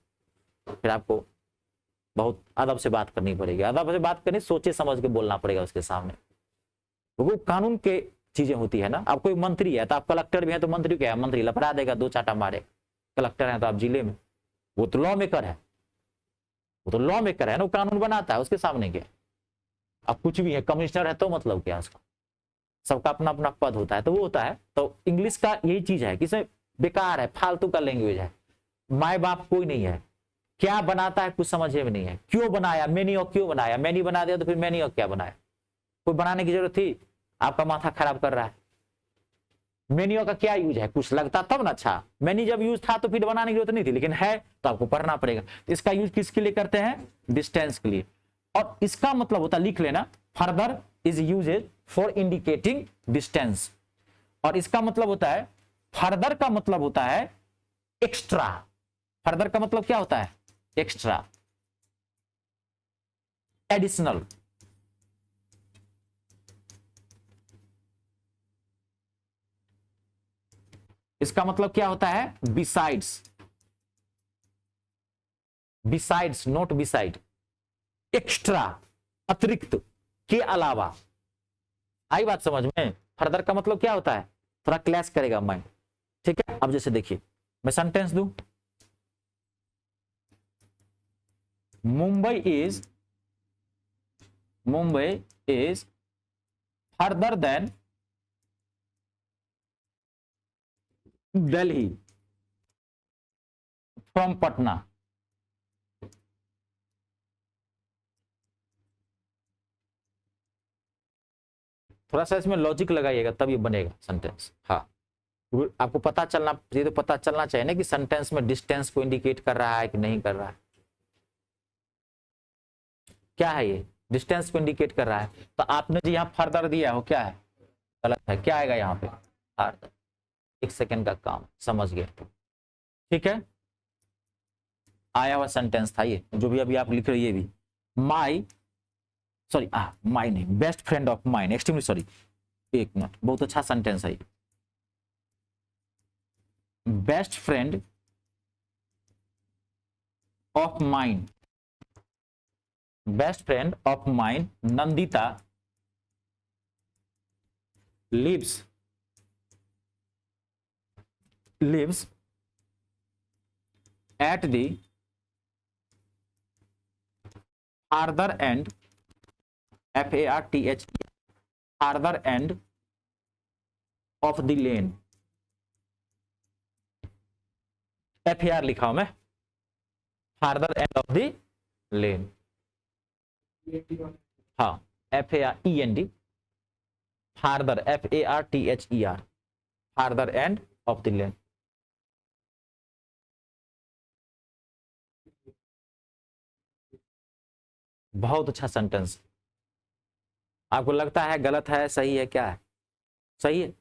फिर आपको बहुत अदब से बात करनी पड़ेगी। अदब से बात करनी, सोचे समझ के बोलना पड़ेगा उसके सामने। वो कानून के चीजें होती है ना। आप कोई मंत्री है तो आप कलेक्टर भी है, तो मंत्री क्या है? मंत्री लपड़ा देगा, 2 चाटा मारे। कलेक्टर है तो आप जिले में, वो तो लॉ मेकर है, वो तो लॉ मेकर है ना, वो कानून बनाता है। उसके सामने क्या? अब कुछ भी है, कमिश्नर है तो मतलब क्या उसका? सबका अपना अपना पद होता है, तो वो होता है। तो इंग्लिश का यही चीज है कि इसमें बेकार है, फालतू का लैंग्वेज है। माए बाप कोई नहीं है, क्या बनाता है कुछ समझ में नहीं है। क्यों बनाया? मैनी और क्यों बनाया? मैनी बना दिया तो फिर मैनी और क्या बनाया? कोई बनाने की जरूरत थी? आपका माथा खराब कर रहा है। मेन्यू का क्या यूज है? कुछ लगता तब ना। अच्छा, मेन्यू जब यूज था तो फिर बनाने की जरूरत नहीं थी, लेकिन है तो आपको पढ़ना पड़ेगा। तो इसका यूज किसके लिए करते हैं? डिस्टेंस के लिए। और इसका मतलब होता है, लिख लेना, further is UZ for indicating distance. और इसका मतलब होता है, फर्दर का मतलब होता है एक्स्ट्रा। फर्दर का मतलब क्या होता है? Extra, additional. इसका मतलब क्या होता है? Besides, besides, not beside, extra, अतिरिक्त, के अलावा। आई बात समझ में? फर्दर का मतलब क्या होता है? थोड़ा क्लैश करेगा माइंड, ठीक है। अब जैसे देखिए, मैं सेंटेंस दूं, Mumbai is further than Delhi from Patna. थोड़ा सा इसमें लॉजिक लगाइएगा तब ये बनेगा सेंटेंस। हाँ, आपको पता चलना, ये तो पता चलना चाहिए ना कि सेंटेंस में डिस्टेंस को इंडिकेट कर रहा है कि नहीं कर रहा है। क्या है ये? डिस्टेंस को इंडिकेट कर रहा है। तो आपने जो यहाँ फर्दर दिया हो, क्या है? गलत है। क्या आएगा यहाँ पे? फर्दर। एक सेकेंड का काम, समझ गए? ठीक है, आया हुआ सेंटेंस था ये, जो भी अभी आप लिख रहे, ये भी माई, सॉरी माई नहीं, best friend of mine, extremely sorry, एक मिनट, बहुत अच्छा सेंटेंस है ये। Best friend of mine, best friend of mine Nandita lives at the farther end, FARTH, farther end of the lane। FAR लिखा हूं मैं, farther end of the lane। हाँ, FAREND, farther, FARTHER, farther end of the lane। बहुत अच्छा sentence. आपको लगता है गलत है, सही है? क्या है? सही है।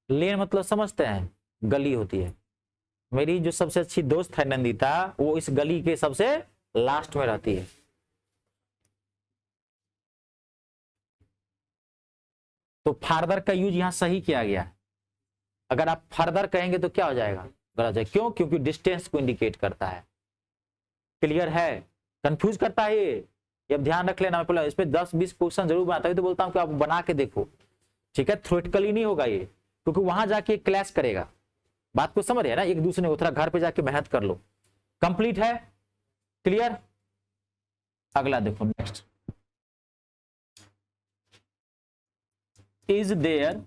लेन मतलब समझते हैं? गली होती है। मेरी जो सबसे अच्छी दोस्त है नंदिता, वो इस गली के सबसे लास्ट में रहती है। तो फार्दर का यूज यहां सही किया गया है। अगर आप फर्दर कहेंगे तो क्या हो जाएगा? गलत है। क्यों? क्योंकि डिस्टेंस को इंडिकेट करता है। क्लियर है? कंफ्यूज करता है ये अब ध्यान रख लेना। इस पे 10-20 क्वेश्चन जरूर बनाता है, तो बोलता हूं कि आप बना के देखो, ठीक है। थ्योरेटिकली नहीं होगा ये, क्योंकि वहां जाके क्लैश करेगा। बात को समझ है ना? एक दूसरे को थोड़ा घर पे जाके मेहनत कर लो। कंप्लीट है? क्लियर? अगला देखो, next. Is there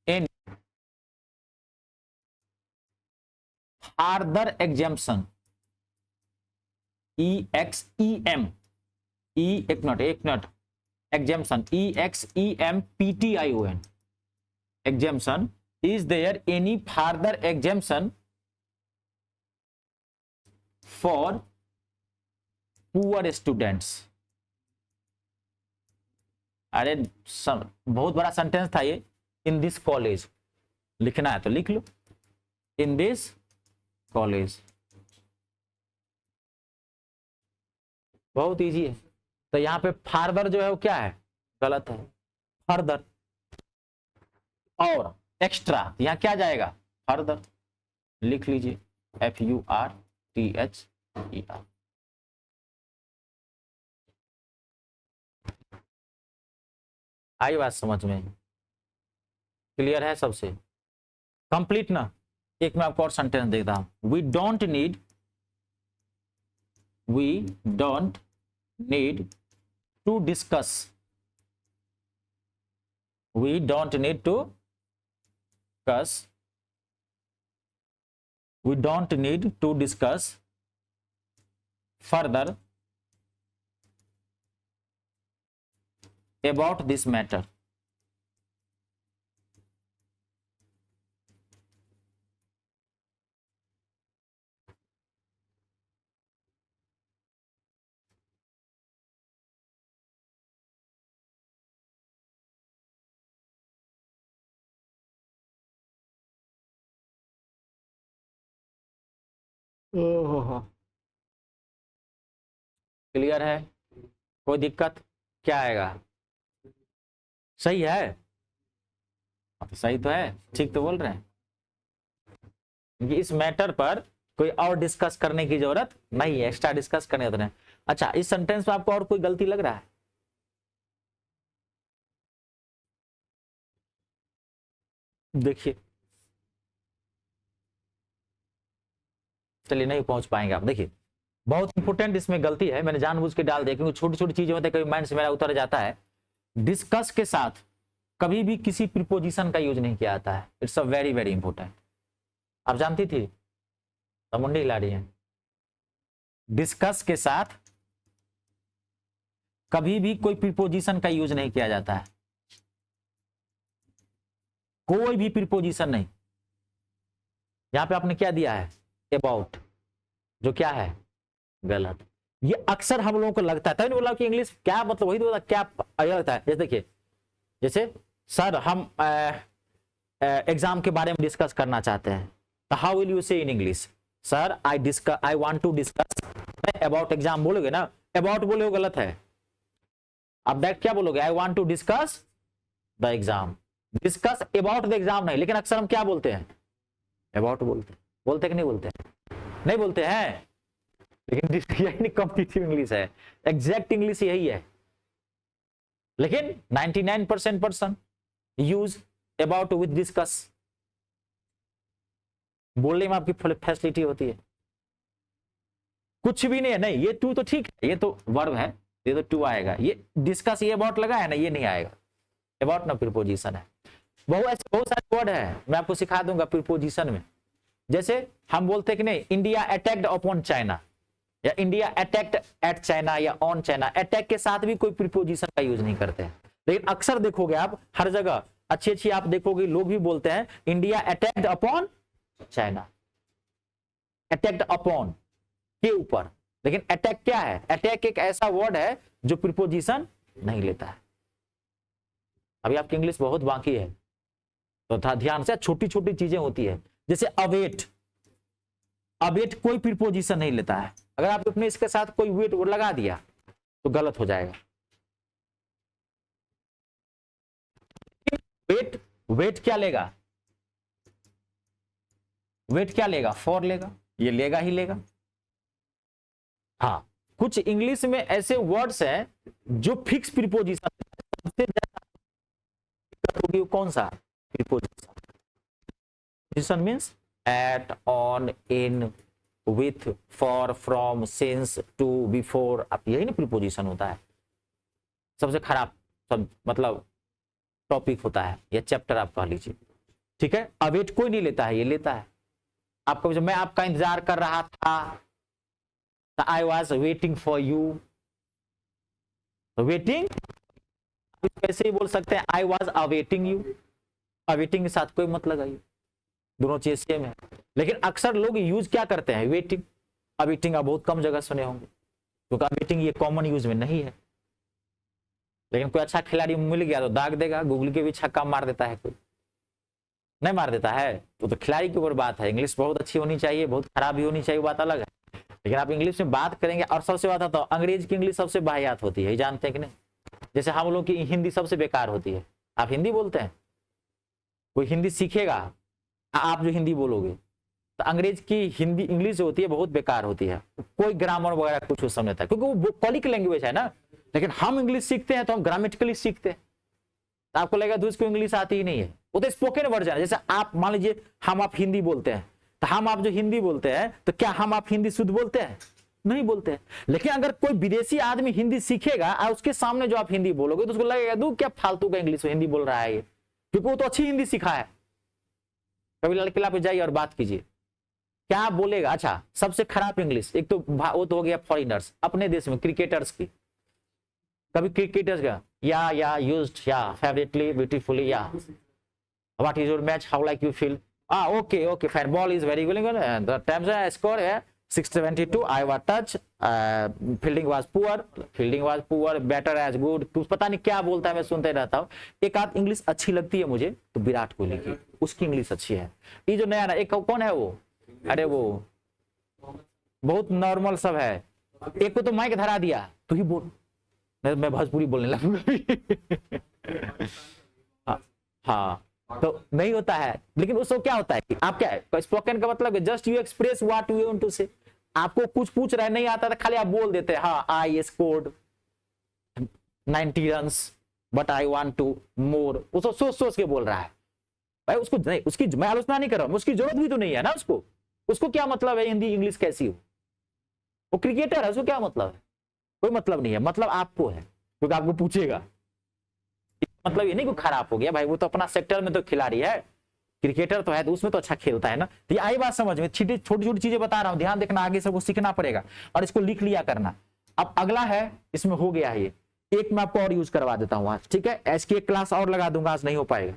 any farther exemption, EXEM, एक मिनट, exemption, EXEMPTION, exemption. Is there any farther exemption for poor students? अरे बहुत बड़ा सेंटेंस था ये। इन दिस कॉलेज लिखना है तो लिख लो, इन दिस कॉलेज। बहुत इजी है। तो यहाँ पे फार्दर जो है वो क्या है? गलत है, फर्दर। और एक्स्ट्रा, यहाँ क्या जाएगा? फर्दर। लिख लीजिए, FURTHER। आई बात समझ में? क्लियर है सबसे? कंप्लीट ना? एक मैं आपको और सेंटेंस देता हूं। We don't need to discuss, we don't need to discuss further about this matter। ओहो, क्लियर है? कोई दिक्कत? क्या आएगा? सही है? तो सही तो है, ठीक तो बोल रहे हैं। क्योंकि इस मैटर पर कोई और डिस्कस करने की जरूरत नहीं है, एक्स्ट्रा डिस्कस करने की जरूरत नहीं। अच्छा, इस सेंटेंस में आपको और कोई गलती लग रहा है? देखिए, चलिए नहीं पहुंच पाएंगे आप। देखिए, बहुत इंपॉर्टेंट इसमें गलती है, मैंने जानबूझ के डाल दिया क्योंकि छोटी छोटी चीजें होती है, कभी माइंड से मेरा उतर जाता है। डिस्कस के साथ कभी भी किसी प्रीपोजिशन का यूज नहीं किया जाता है। It's a very very important. आप जानती थी? तो मुंडी हिला रही है। डिस्कस के साथ कभी भी कोई प्रीपोजिशन का यूज नहीं किया जाता है, कोई भी प्रीपोजिशन नहीं। यहां पे आपने क्या दिया है? अबाउट, जो क्या है? गलत। ये अक्सर हम लोगों को लगता है, तभी बोला कि इंग्लिश क्या मतलब, वही तो बोला क्या लगता है। जैसे देखिए, जैसे सर हम एग्जाम के बारे में डिस्कस करना चाहते हैं, तो how will you say in English? Sir I want to discuss about exam बोलोगे ना, अबाउट बोलोगे गलत है। आप डायरेक्ट क्या बोलोगे? I want to discuss the exam. Discuss about the exam नहीं, लेकिन अक्सर हम क्या बोलते हैं? अबाउट बोलते हैं। बोलते कि नहीं बोलते? नहीं बोलते हैं, लेकिन यही कॉम्पिटिटिव इंग्लिश है, एग्जैक्ट इंग्लिश यही है। लेकिन 99% person use about with discuss. बोलने में आपकी फैसिलिटी होती है, कुछ भी नहीं है। नहीं, ये टू तो ठीक है, ये तो वर्ब है, ये तो टू आएगा। ये डिस्कस, ये अबाउट लगा है ना, ये नहीं आएगा। अबाउट ना प्रीपोजिशन है। बहुत सारे वर्ड है, मैं आपको सिखा दूंगा प्रीपोजिशन में। जैसे हम बोलते हैं कि नहीं, इंडिया अटैक्ड अपॉन चाइना, या इंडिया अटैक्ड एट चाइना, या ऑन चाइना। अटैक के साथ भी कोई प्रीपोजिशन का यूज नहीं करते हैं, लेकिन अक्सर देखोगे आप हर जगह अच्छी अच्छी आप देखोगे लोग भी बोलते हैं India attacked upon China, attacked upon के ऊपर। लेकिन अटैक क्या है? अटैक एक ऐसा वर्ड है जो प्रीपोजिशन नहीं लेता है। अभी आपकी इंग्लिश बहुत बाकी है, तो ध्यान से, छोटी छोटी चीजें होती है। जैसे अवेट, अवेट कोई प्रीपोजिशन नहीं लेता है। अगर आप अपने इसके साथ कोई वेट लगा दिया तो गलत हो जाएगा। वेट, वेट क्या लेगा? वेट क्या लेगा? फॉर लेगा, ये लेगा ही लेगा। हाँ, कुछ इंग्लिश में ऐसे वर्ड्स हैं जो फिक्स प्रीपोजिशन, कौन सा preposition? Means at, on, in, with, for, from, since, to, before. आप यही ना प्रीपोजिशन होता है। सबसे खराब सब मतलब टॉपिक होता है, या चैप्टर आप कह लीजिए, ठीक है। अवेट कोई नहीं लेता है, ये लेता है। आपको मैं आपका इंतजार कर रहा था, I was waiting for you. Waiting कैसे ही बोल सकते हैं, I was awaiting you. Awaiting के साथ कोई मत लगाइए, दोनों चीज सेम है। लेकिन अक्सर लोग यूज क्या करते हैं? वेटिंग। अवेटिंग आप बहुत कम जगह सुने होंगे, क्योंकि अवेटिंग ये कॉमन यूज में नहीं है। लेकिन कोई अच्छा खिलाड़ी मिल गया तो दाग देगा, गूगल के भी छक्का मार देता है, कोई नहीं मार देता है। तो खिलाड़ी के ऊपर बात है। इंग्लिश बहुत अच्छी होनी चाहिए, बहुत खराब भी होनी चाहिए, बात अलग है। लेकिन आप इंग्लिश में बात करेंगे, और सबसे बात तो अंग्रेज की इंग्लिश सबसे वाहियात होती है, जानते हैं कि नहीं? जैसे हम लोग की हिंदी सबसे बेकार होती है। आप हिंदी बोलते हैं, कोई हिंदी सीखेगा, आप जो हिंदी बोलोगे, तो अंग्रेज की हिंदी इंग्लिश जो होती है बहुत बेकार होती है। कोई ग्रामर वगैरह कुछ समझता है, क्योंकि वो कॉलिक लैंग्वेज है ना। लेकिन हम इंग्लिश सीखते हैं तो हम ग्रामेटिकली सीखते हैं, तो आपको लगेगा दूसरे को इंग्लिश आती ही नहीं है। वो तो स्पोकन वर्जन है। जैसे आप मान लीजिए हम आप हिंदी बोलते हैं, तो हम आप जो हिंदी बोलते हैं, तो क्या हम आप हिंदी शुद्ध बोलते हैं? नहीं बोलते हैं। लेकिन अगर कोई विदेशी आदमी हिंदी सीखेगा और उसके सामने जो आप हिंदी बोलोगे, तो उसको लगेगा दू क्या फालतू का इंग्लिश हिंदी बोल रहा है ये, क्योंकि वो तो अच्छी हिंदी सीखा है। कभी लाल किला पे जाइए और बात कीजिए, क्या बोलेगा? अच्छा, सबसे खराब इंग्लिश एक तो वो तो हो गया फॉरिनर्स, अपने देश में क्रिकेटर्स की। कभी क्रिकेटर्स का या यूज्ड या फेवरेटली ब्यूटीफुली या what is your match, how like you feel, okay fine, ball is very good and the times I score है 672, I was touch, fielding was poor, batter as good, कुछ पता नहीं क्या बोलता है, मैं सुनते रहता हूँ। एक आध इंग्लिश अच्छी लगती है मुझे तो विराट कोहली की, उसकी इंग्लिश अच्छी है। ये जो नया ना एक कौन है वो, अरे वो बहुत नॉर्मल सब है। एक को तो माइक धरा दिया, तू ही बोल, मैं भोजपुरी बोलने लगूंगा। हाँ, तो नहीं होता है। लेकिन उसको क्या होता है कि आप क्या है, स्पोकन का मतलब just you express what you want to say. आपको कुछ पूछ रहे नहीं आता था, खाली आप बोल देते हैं, हाँ I scored 90 runs but I want to more. उसको सोच सोच के बोल रहा है भाई, उसको नहीं, उसकी मैं आलोचना नहीं कर रहा हूं, उसकी जरूरत भी तो नहीं है ना उसको। उसको क्या मतलब है हिंदी इंग्लिश कैसी हो, वो क्रिकेटर है, उसको क्या मतलब है, कोई मतलब नहीं है। मतलब आपको है, क्योंकि आपको पूछेगा। मतलब ये नहीं कि खराब हो गया भाई, वो तो अपना सेक्टर में तो खिलाड़ी है, क्रिकेटर तो है, तो उसमें तो अच्छा खेलता है ना। तो ये आई बात समझ में, छोटी छोटी चीजें बता रहा हूं, ध्यान देखना, आगे सबको सीखना पड़ेगा और इसको लिख लिया करना। अब अगला है, इसमें हो गया है ये, एक मैं आपको और यूज करवा देता हूं आज, ठीक है। इसकी एक क्लास और लगा दूंगा, आज नहीं हो पाएगा,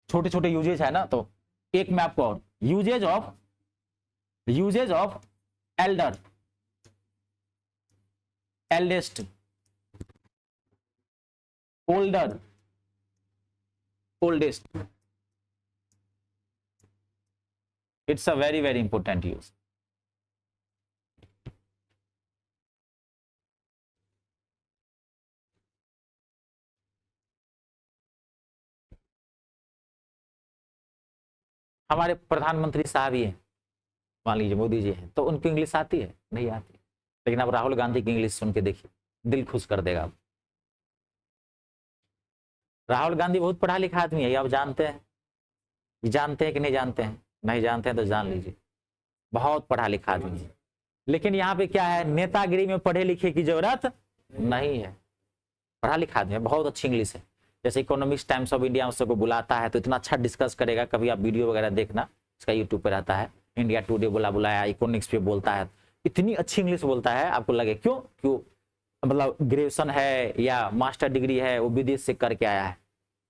छोटे छोटे यूजेज है ना, तो एक मैं आपको और, usages of elder, eldest, older, oldest. It's a very very important use. हमारे प्रधानमंत्री साहब ही हैं, मान लीजिए मोदी जी हैं, तो उनको इंग्लिश आती है? नहीं आती। लेकिन अब राहुल गांधी की इंग्लिश सुन के देखिए, दिल खुश कर देगा। अब राहुल गांधी बहुत पढ़ा लिखा आदमी है, ये आप जानते हैं, जानते हैं कि नहीं जानते हैं? नहीं जानते हैं तो जान लीजिए, बहुत पढ़ा लिखा आदमी है। लेकिन यहाँ पे क्या है, नेतागिरी में पढ़े लिखे की जरूरत नहीं है, पढ़ा लिखा आदमी है, बहुत अच्छी इंग्लिश है। जैसे इकोनॉमिक्स टाइम्स ऑफ इंडिया उसको बुलाता है तो इतना अच्छा डिस्कस करेगा, कभी आप वीडियो वगैरह देखना, इसका यूट्यूब पे रहता है, इंडिया टुडे बुलाया, इकोनॉमिक्स पे बोलता है, इतनी अच्छी इंग्लिश बोलता है, आपको लगे क्यों मतलब ग्रेजुएशन है या मास्टर डिग्री है, वो विदेश से करके आया है,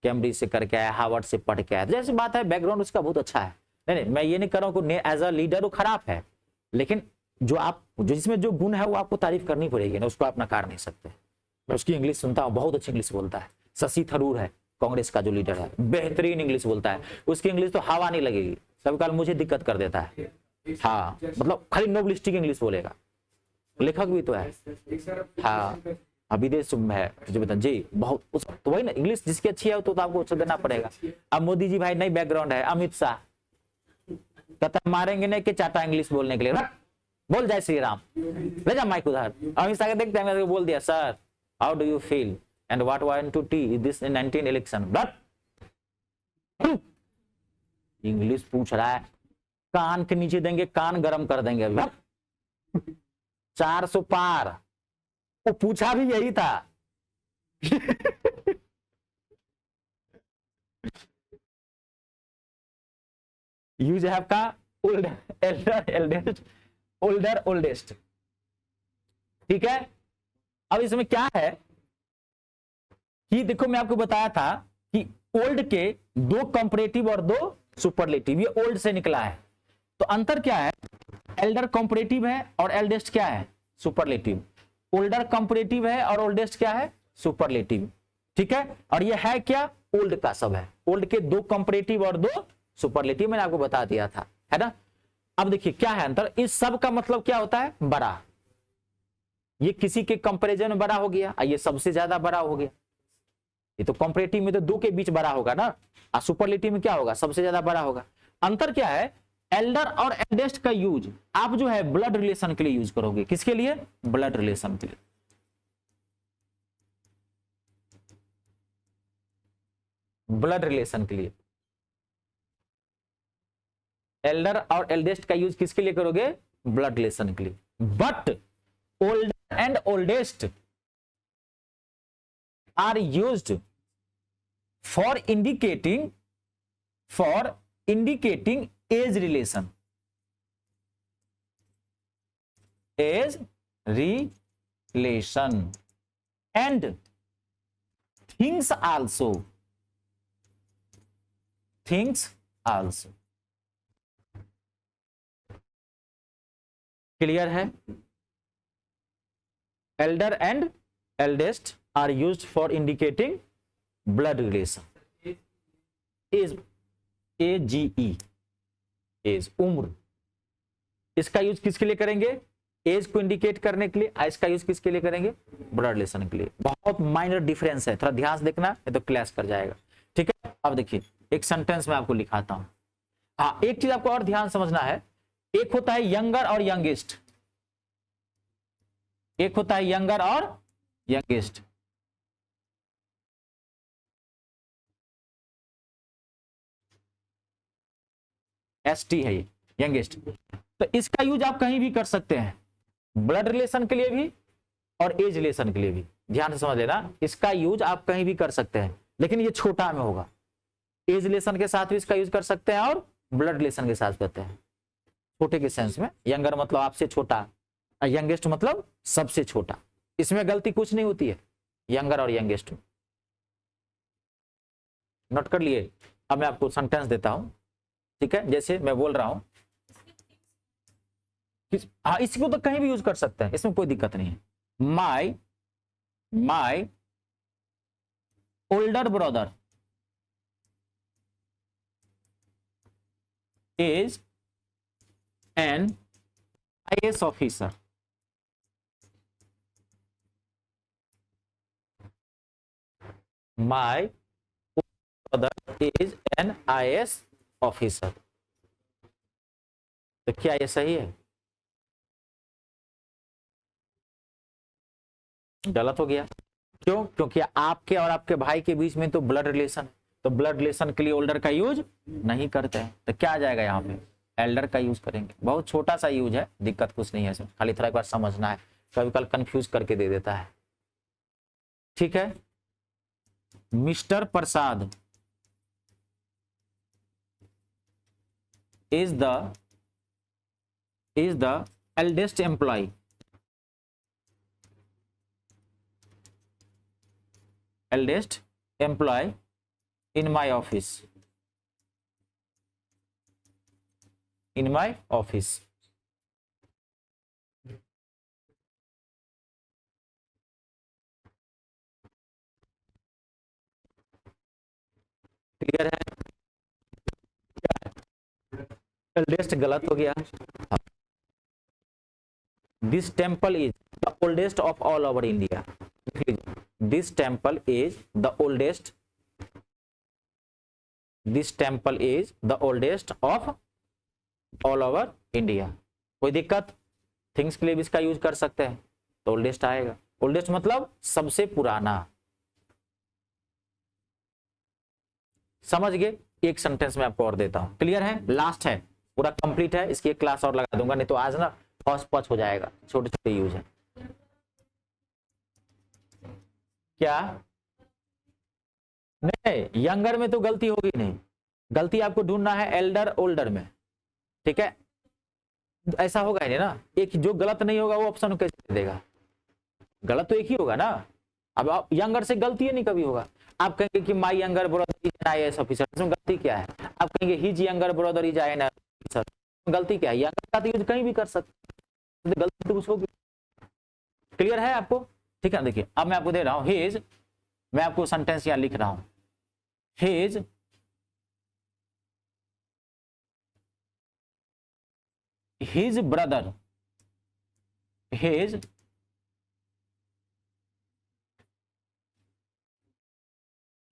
कैम्ब्रिज से करके आया, हार्वर्ड से पढ़ के आया, जैसी बात है, बैकग्राउंड उसका बहुत अच्छा है। नहीं, मैं ये नहीं कर रहा हूँ कि एज अ लीडर वो खराब है, लेकिन जो जिसमें जो गुण है वो आपको तारीफ करनी पड़ेगी ना, उसको आप नकार नहीं सकते। मैं उसकी इंग्लिश सुनता हूँ, बहुत अच्छी इंग्लिश बोलता है। शशि थरूर है, कांग्रेस का जो लीडर है, बेहतरीन इंग्लिश बोलता है, उसकी इंग्लिश तो हवा नहीं लगेगी, सब काल मुझे दिक्कत कर देता है। हाँ, मतलब खाली नोबलिस्टिक इंग्लिश बोलेगा, लेखक भी तो है। हाँ, विदेश में है जो बता जी, बहुत तो वही ना, इंग्लिश जिसकी अच्छी है तो आपको अच्छा देना पड़ेगा। अब मोदी जी भाई नई बैकग्राउंड है, अमित शाह कहता मारेंगे नहीं कि चाटा इंग्लिश बोलने के लिए, बोल जय श्री राम, ले जा माइक उधर। अमित शाह देखते हैं, बोल दिया sir how do you feel and what want to tee this in 19 election, but English पूछ रहा है, कान के नीचे देंगे, कान गरम कर देंगे। 400 पार, वो पूछा भी यही था। यूज है आपका older, Elder, eldest, older, oldest, ठीक है। अब इसमें क्या है कि देखो, मैं आपको बताया था कि ओल्ड के दो कंपैरेटिव और दो सुपरलेटिव, ये ओल्ड से निकला है। तो अंतर क्या है, एल्डर कंपैरेटिव है और एल्डेस्ट क्या है, सुपरलेटिव। ओल्डर कंपैरेटिव है और ओल्डेस्ट क्या है, सुपरलेटिव, ठीक है। और ये है क्या, ओल्ड का सब है, ओल्ड के दो कंपैरेटिव और दो सुपरलेटिव, मैंने आपको बता दिया था, है ना। अब देखिए क्या है अंतर, इस सब का मतलब क्या होता है, बड़ा। ये किसी के कंपैरिजन में बड़ा हो गया, ये सबसे ज्यादा बड़ा हो गया। ये तो कंपैरेटिव में तो दो के बीच बड़ा होगा ना, और सुपरलेटिव में क्या होगा, सबसे ज्यादा बड़ा होगा। अंतर क्या है, एल्डर और एल्डेस्ट का यूज आप जो है ब्लड रिलेशन के लिए यूज करोगे। किसके लिए, ब्लड रिलेशन के लिए। ब्लड रिलेशन के लिए एल्डर और एल्डेस्ट का यूज किसके लिए करोगे, ब्लड रिलेशन के लिए। But older and oldest are used for indicating age relation, age relation and things also, clear है। Elder and eldest are used for indicating blood relation, age, AGE, age उम्र, इसका use किसके लिए करेंगे? As को indicate करने के लिए। इसका यूज किसके लिए करेंगे? ब्लड रिलेशन के लिए। बहुत माइनर डिफरेंस है, थोड़ा ध्यान से देखना, ये तो क्लैश कर जाएगा। ठीक है, अब देखिए एक सेंटेंस में आपको लिखाता हूं। हाँ, एक चीज आपको और ध्यान समझना है, एक होता है यंगर और यंगेस्ट, एक होता है यंगर और यंगेस्ट। ST है ये, यंगेस्ट। तो इसका यूज आप कहीं भी कर सकते हैं, ब्लड रिलेशन के लिए भी और एज रिलेशन के लिए भी। ध्यान से समझ लेना, इसका यूज आप कहीं भी कर सकते हैं, लेकिन ये छोटा में होगा। एज रिलेशन के साथ भी इसका यूज कर सकते हैं और ब्लड रिलेशन के साथ करते हैं, छोटे के सेंस में। यंगर मतलब आपसे छोटा, यंगेस्ट मतलब सबसे छोटा। इसमें गलती कुछ नहीं होती है, यंगर और यंगेस्ट में। नोट कर लिए? अब मैं आपको सेंटेंस देता हूं, ठीक है? जैसे मैं बोल रहा हूं, हाँ इसको तो कहीं भी यूज कर सकते हैं, इसमें कोई दिक्कत नहीं है। माई older brother is an IAS officer. My brother is an IAS officer. तो क्या ये सही है? गलत हो गया। क्यों? क्योंकि आपके और आपके भाई के बीच में तो ब्लड रिलेशन है, तो ब्लड रिलेशन के लिए ओल्डर का यूज नहीं करते हैं। तो क्या आ जाएगा यहाँ पे? एल्डर का यूज करेंगे। बहुत छोटा सा यूज है, दिक्कत कुछ नहीं है इसमें, खाली थोड़ा एक बार समझना है, कभी कल कंफ्यूज करके दे देता है। ठीक है, mister Prasad is the eldest employee, in my office, clear है? एल्डेस्ट गलत हो गया। This temple is the oldest of all over India. This temple is the oldest, this temple is the oldest of all over India. कोई दिक्कत? Things के लिए भी इसका यूज कर सकते हैं, तो ओल्डेस्ट आएगा। ओल्डेस्ट मतलब सबसे पुराना। समझ गए? एक सेंटेंस में आपको और देता हूं, क्लियर है? लास्ट है, पूरा कंप्लीट है, इसकी एक क्लास और लगा दूंगा, नहीं तो आज ना पच पच हो जाएगा, छोटे छोटे यूज है। क्या? नहीं, यंगर में तो गलती होगी नहीं, गलती आपको ढूंढना है एल्डर ओल्डर में। ठीक है, ऐसा होगा ही नहीं ना, एक जो गलत नहीं होगा वो ऑप्शन कैसे देगा? गलत तो एक ही होगा ना। अब आप यंगर से गलती ही नहीं कभी होगा। आप कहेंगे कि my younger brother is an IAS officer, इसमें गलती क्या है? आप कहेंगे his younger brother is an officer, गलती क्या है? यंगर का तो यूज कहीं भी कर सकते, तो गलती तो कुछ होगी। क्लियर है आपको? ठीक है, देखिए अब मैं आपको दे रहा हूं हिज, मैं आपको सेंटेंस यहां लिख रहा हूं, his his brother, his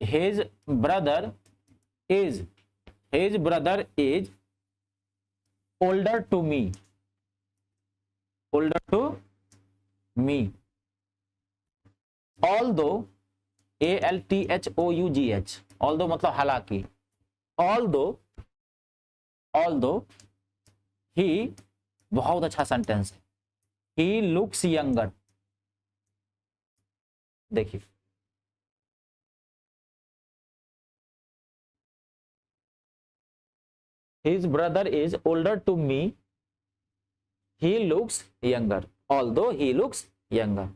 his brother is his brother is older to me, older to me, although ALTHOUGH, although मतलब हालांकि, although ही, बहुत अच्छा सेंटेंस है, ही लुक्स यंगर। देखिए his brother is older to me, he looks younger, although he looks younger।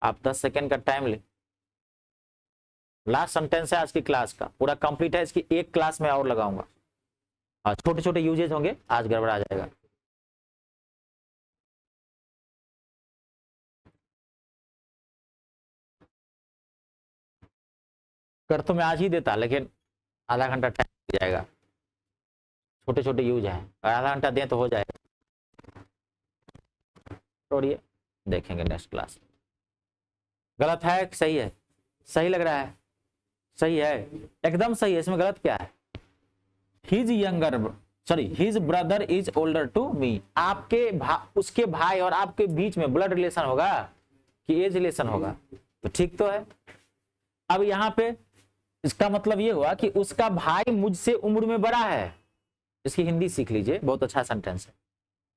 आप 10 second का time ले। Last sentence है आज की क्लास का, पूरा कंप्लीट है, इसकी एक क्लास में और लगाऊंगा। छोटे छोटे यूजेज होंगे, आज गड़बड़ा जाएगा। कर तो मैं आज ही देता, लेकिन आधा घंटा टाइम जाएगा। छोटे छोटे यूज हैं, आधा घंटा दें तो हो जाएगा। छोड़िए, देखेंगे नेक्स्ट क्लास। गलत है कि सही है? सही लग रहा है? सही है, एकदम सही है, इसमें गलत क्या है? His brother is older to me. उसके भाई और आपके बीच में ब्लड रिलेशन होगा कि एज रिलेशन होगा? तो ठीक तो है। अब यहां पे इसका मतलब ये हुआ कि उसका भाई मुझसे उम्र में बड़ा है। इसकी हिंदी सीख लीजिए, बहुत अच्छा सेंटेंस है।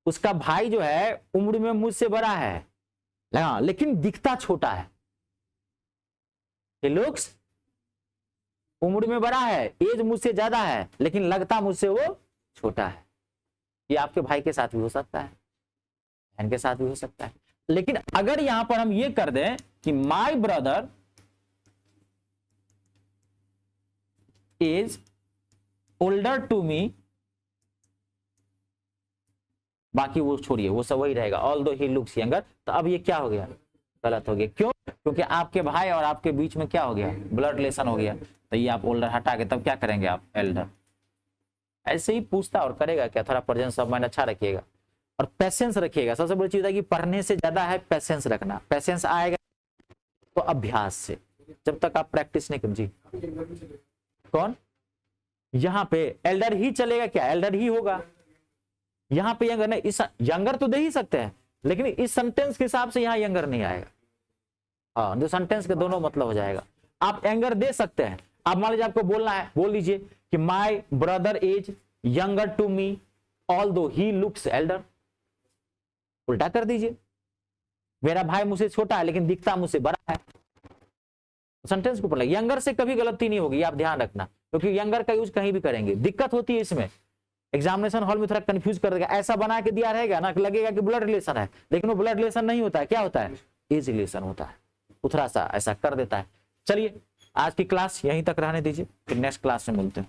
उसका भाई जो है उम्र में मुझसे बड़ा है, हाँ, लेकिन दिखता छोटा है। लुक्स उम्र में बड़ा है, एज मुझसे ज्यादा है, लेकिन लगता मुझसे वो छोटा है। ये आपके भाई के साथ भी हो सकता है, बहन के साथ भी हो सकता है। लेकिन अगर यहां पर हम ये कर दें कि my brother is older to me, बाकी वो छोड़िए, वो सब वही रहेगा, ऑल्दो ही लुक्स यंगर, तो अब ये क्या हो गया? गलत हो गया। क्यों? क्योंकि आपके भाई और आपके बीच में क्या हो गया? ब्लड रिलेशन हो गया। तो ये आप ओल्डर हटा के तब क्या करेंगे आप? एल्डर। ऐसे ही पूछता और करेगा क्या? थोड़ा प्रेजेंस ऑफ माइंड अच्छा रखिएगा और पेशेंस रखिएगा। सबसे बड़ी चीज है कि पढ़ने से ज्यादा है पेशेंस रखना। पेशेंस आएगा तो अभ्यास से, जब तक आप प्रैक्टिस नहीं जी। कौन? यहाँ पे एल्डर ही चलेगा क्या? एल्डर ही होगा। यहाँ पे यंगर नहीं, इस यंगर तो दे ही सकते हैं, लेकिन इस सेंटेंस के हिसाब से यहाँ यंगर नहीं आएगा। हाँ, जो सेंटेंस के दोनों मतलब हो जाएगा। आप यंगर दे सकते हैं। आप मान लीजिए आपको बोलना है, बोल लीजिए कि my brother is younger to me although he looks elder. उल्टा कर दीजिए, मेरा भाई मुझसे छोटा है लेकिन दिखता मुझसे बड़ा है। सेंटेंस को पढ़, यंगर से कभी गलती नहीं होगी, आप ध्यान रखना, क्योंकि यंगर का यूज कहीं भी करेंगे। दिक्कत होती है इसमें, एग्जामिनेशन हॉल में थोड़ा कंफ्यूज कर देगा। ऐसा बना के दिया रहेगा ना, लगेगा कि ब्लड रिलेशन है, लेकिन वो ब्लड रिलेशन नहीं होता है। क्या होता है? एज रिलेशन होता है। थोड़ा सा ऐसा कर देता है। चलिए, आज की क्लास यहीं तक रहने दीजिए, फिर नेक्स्ट क्लास में मिलते हैं।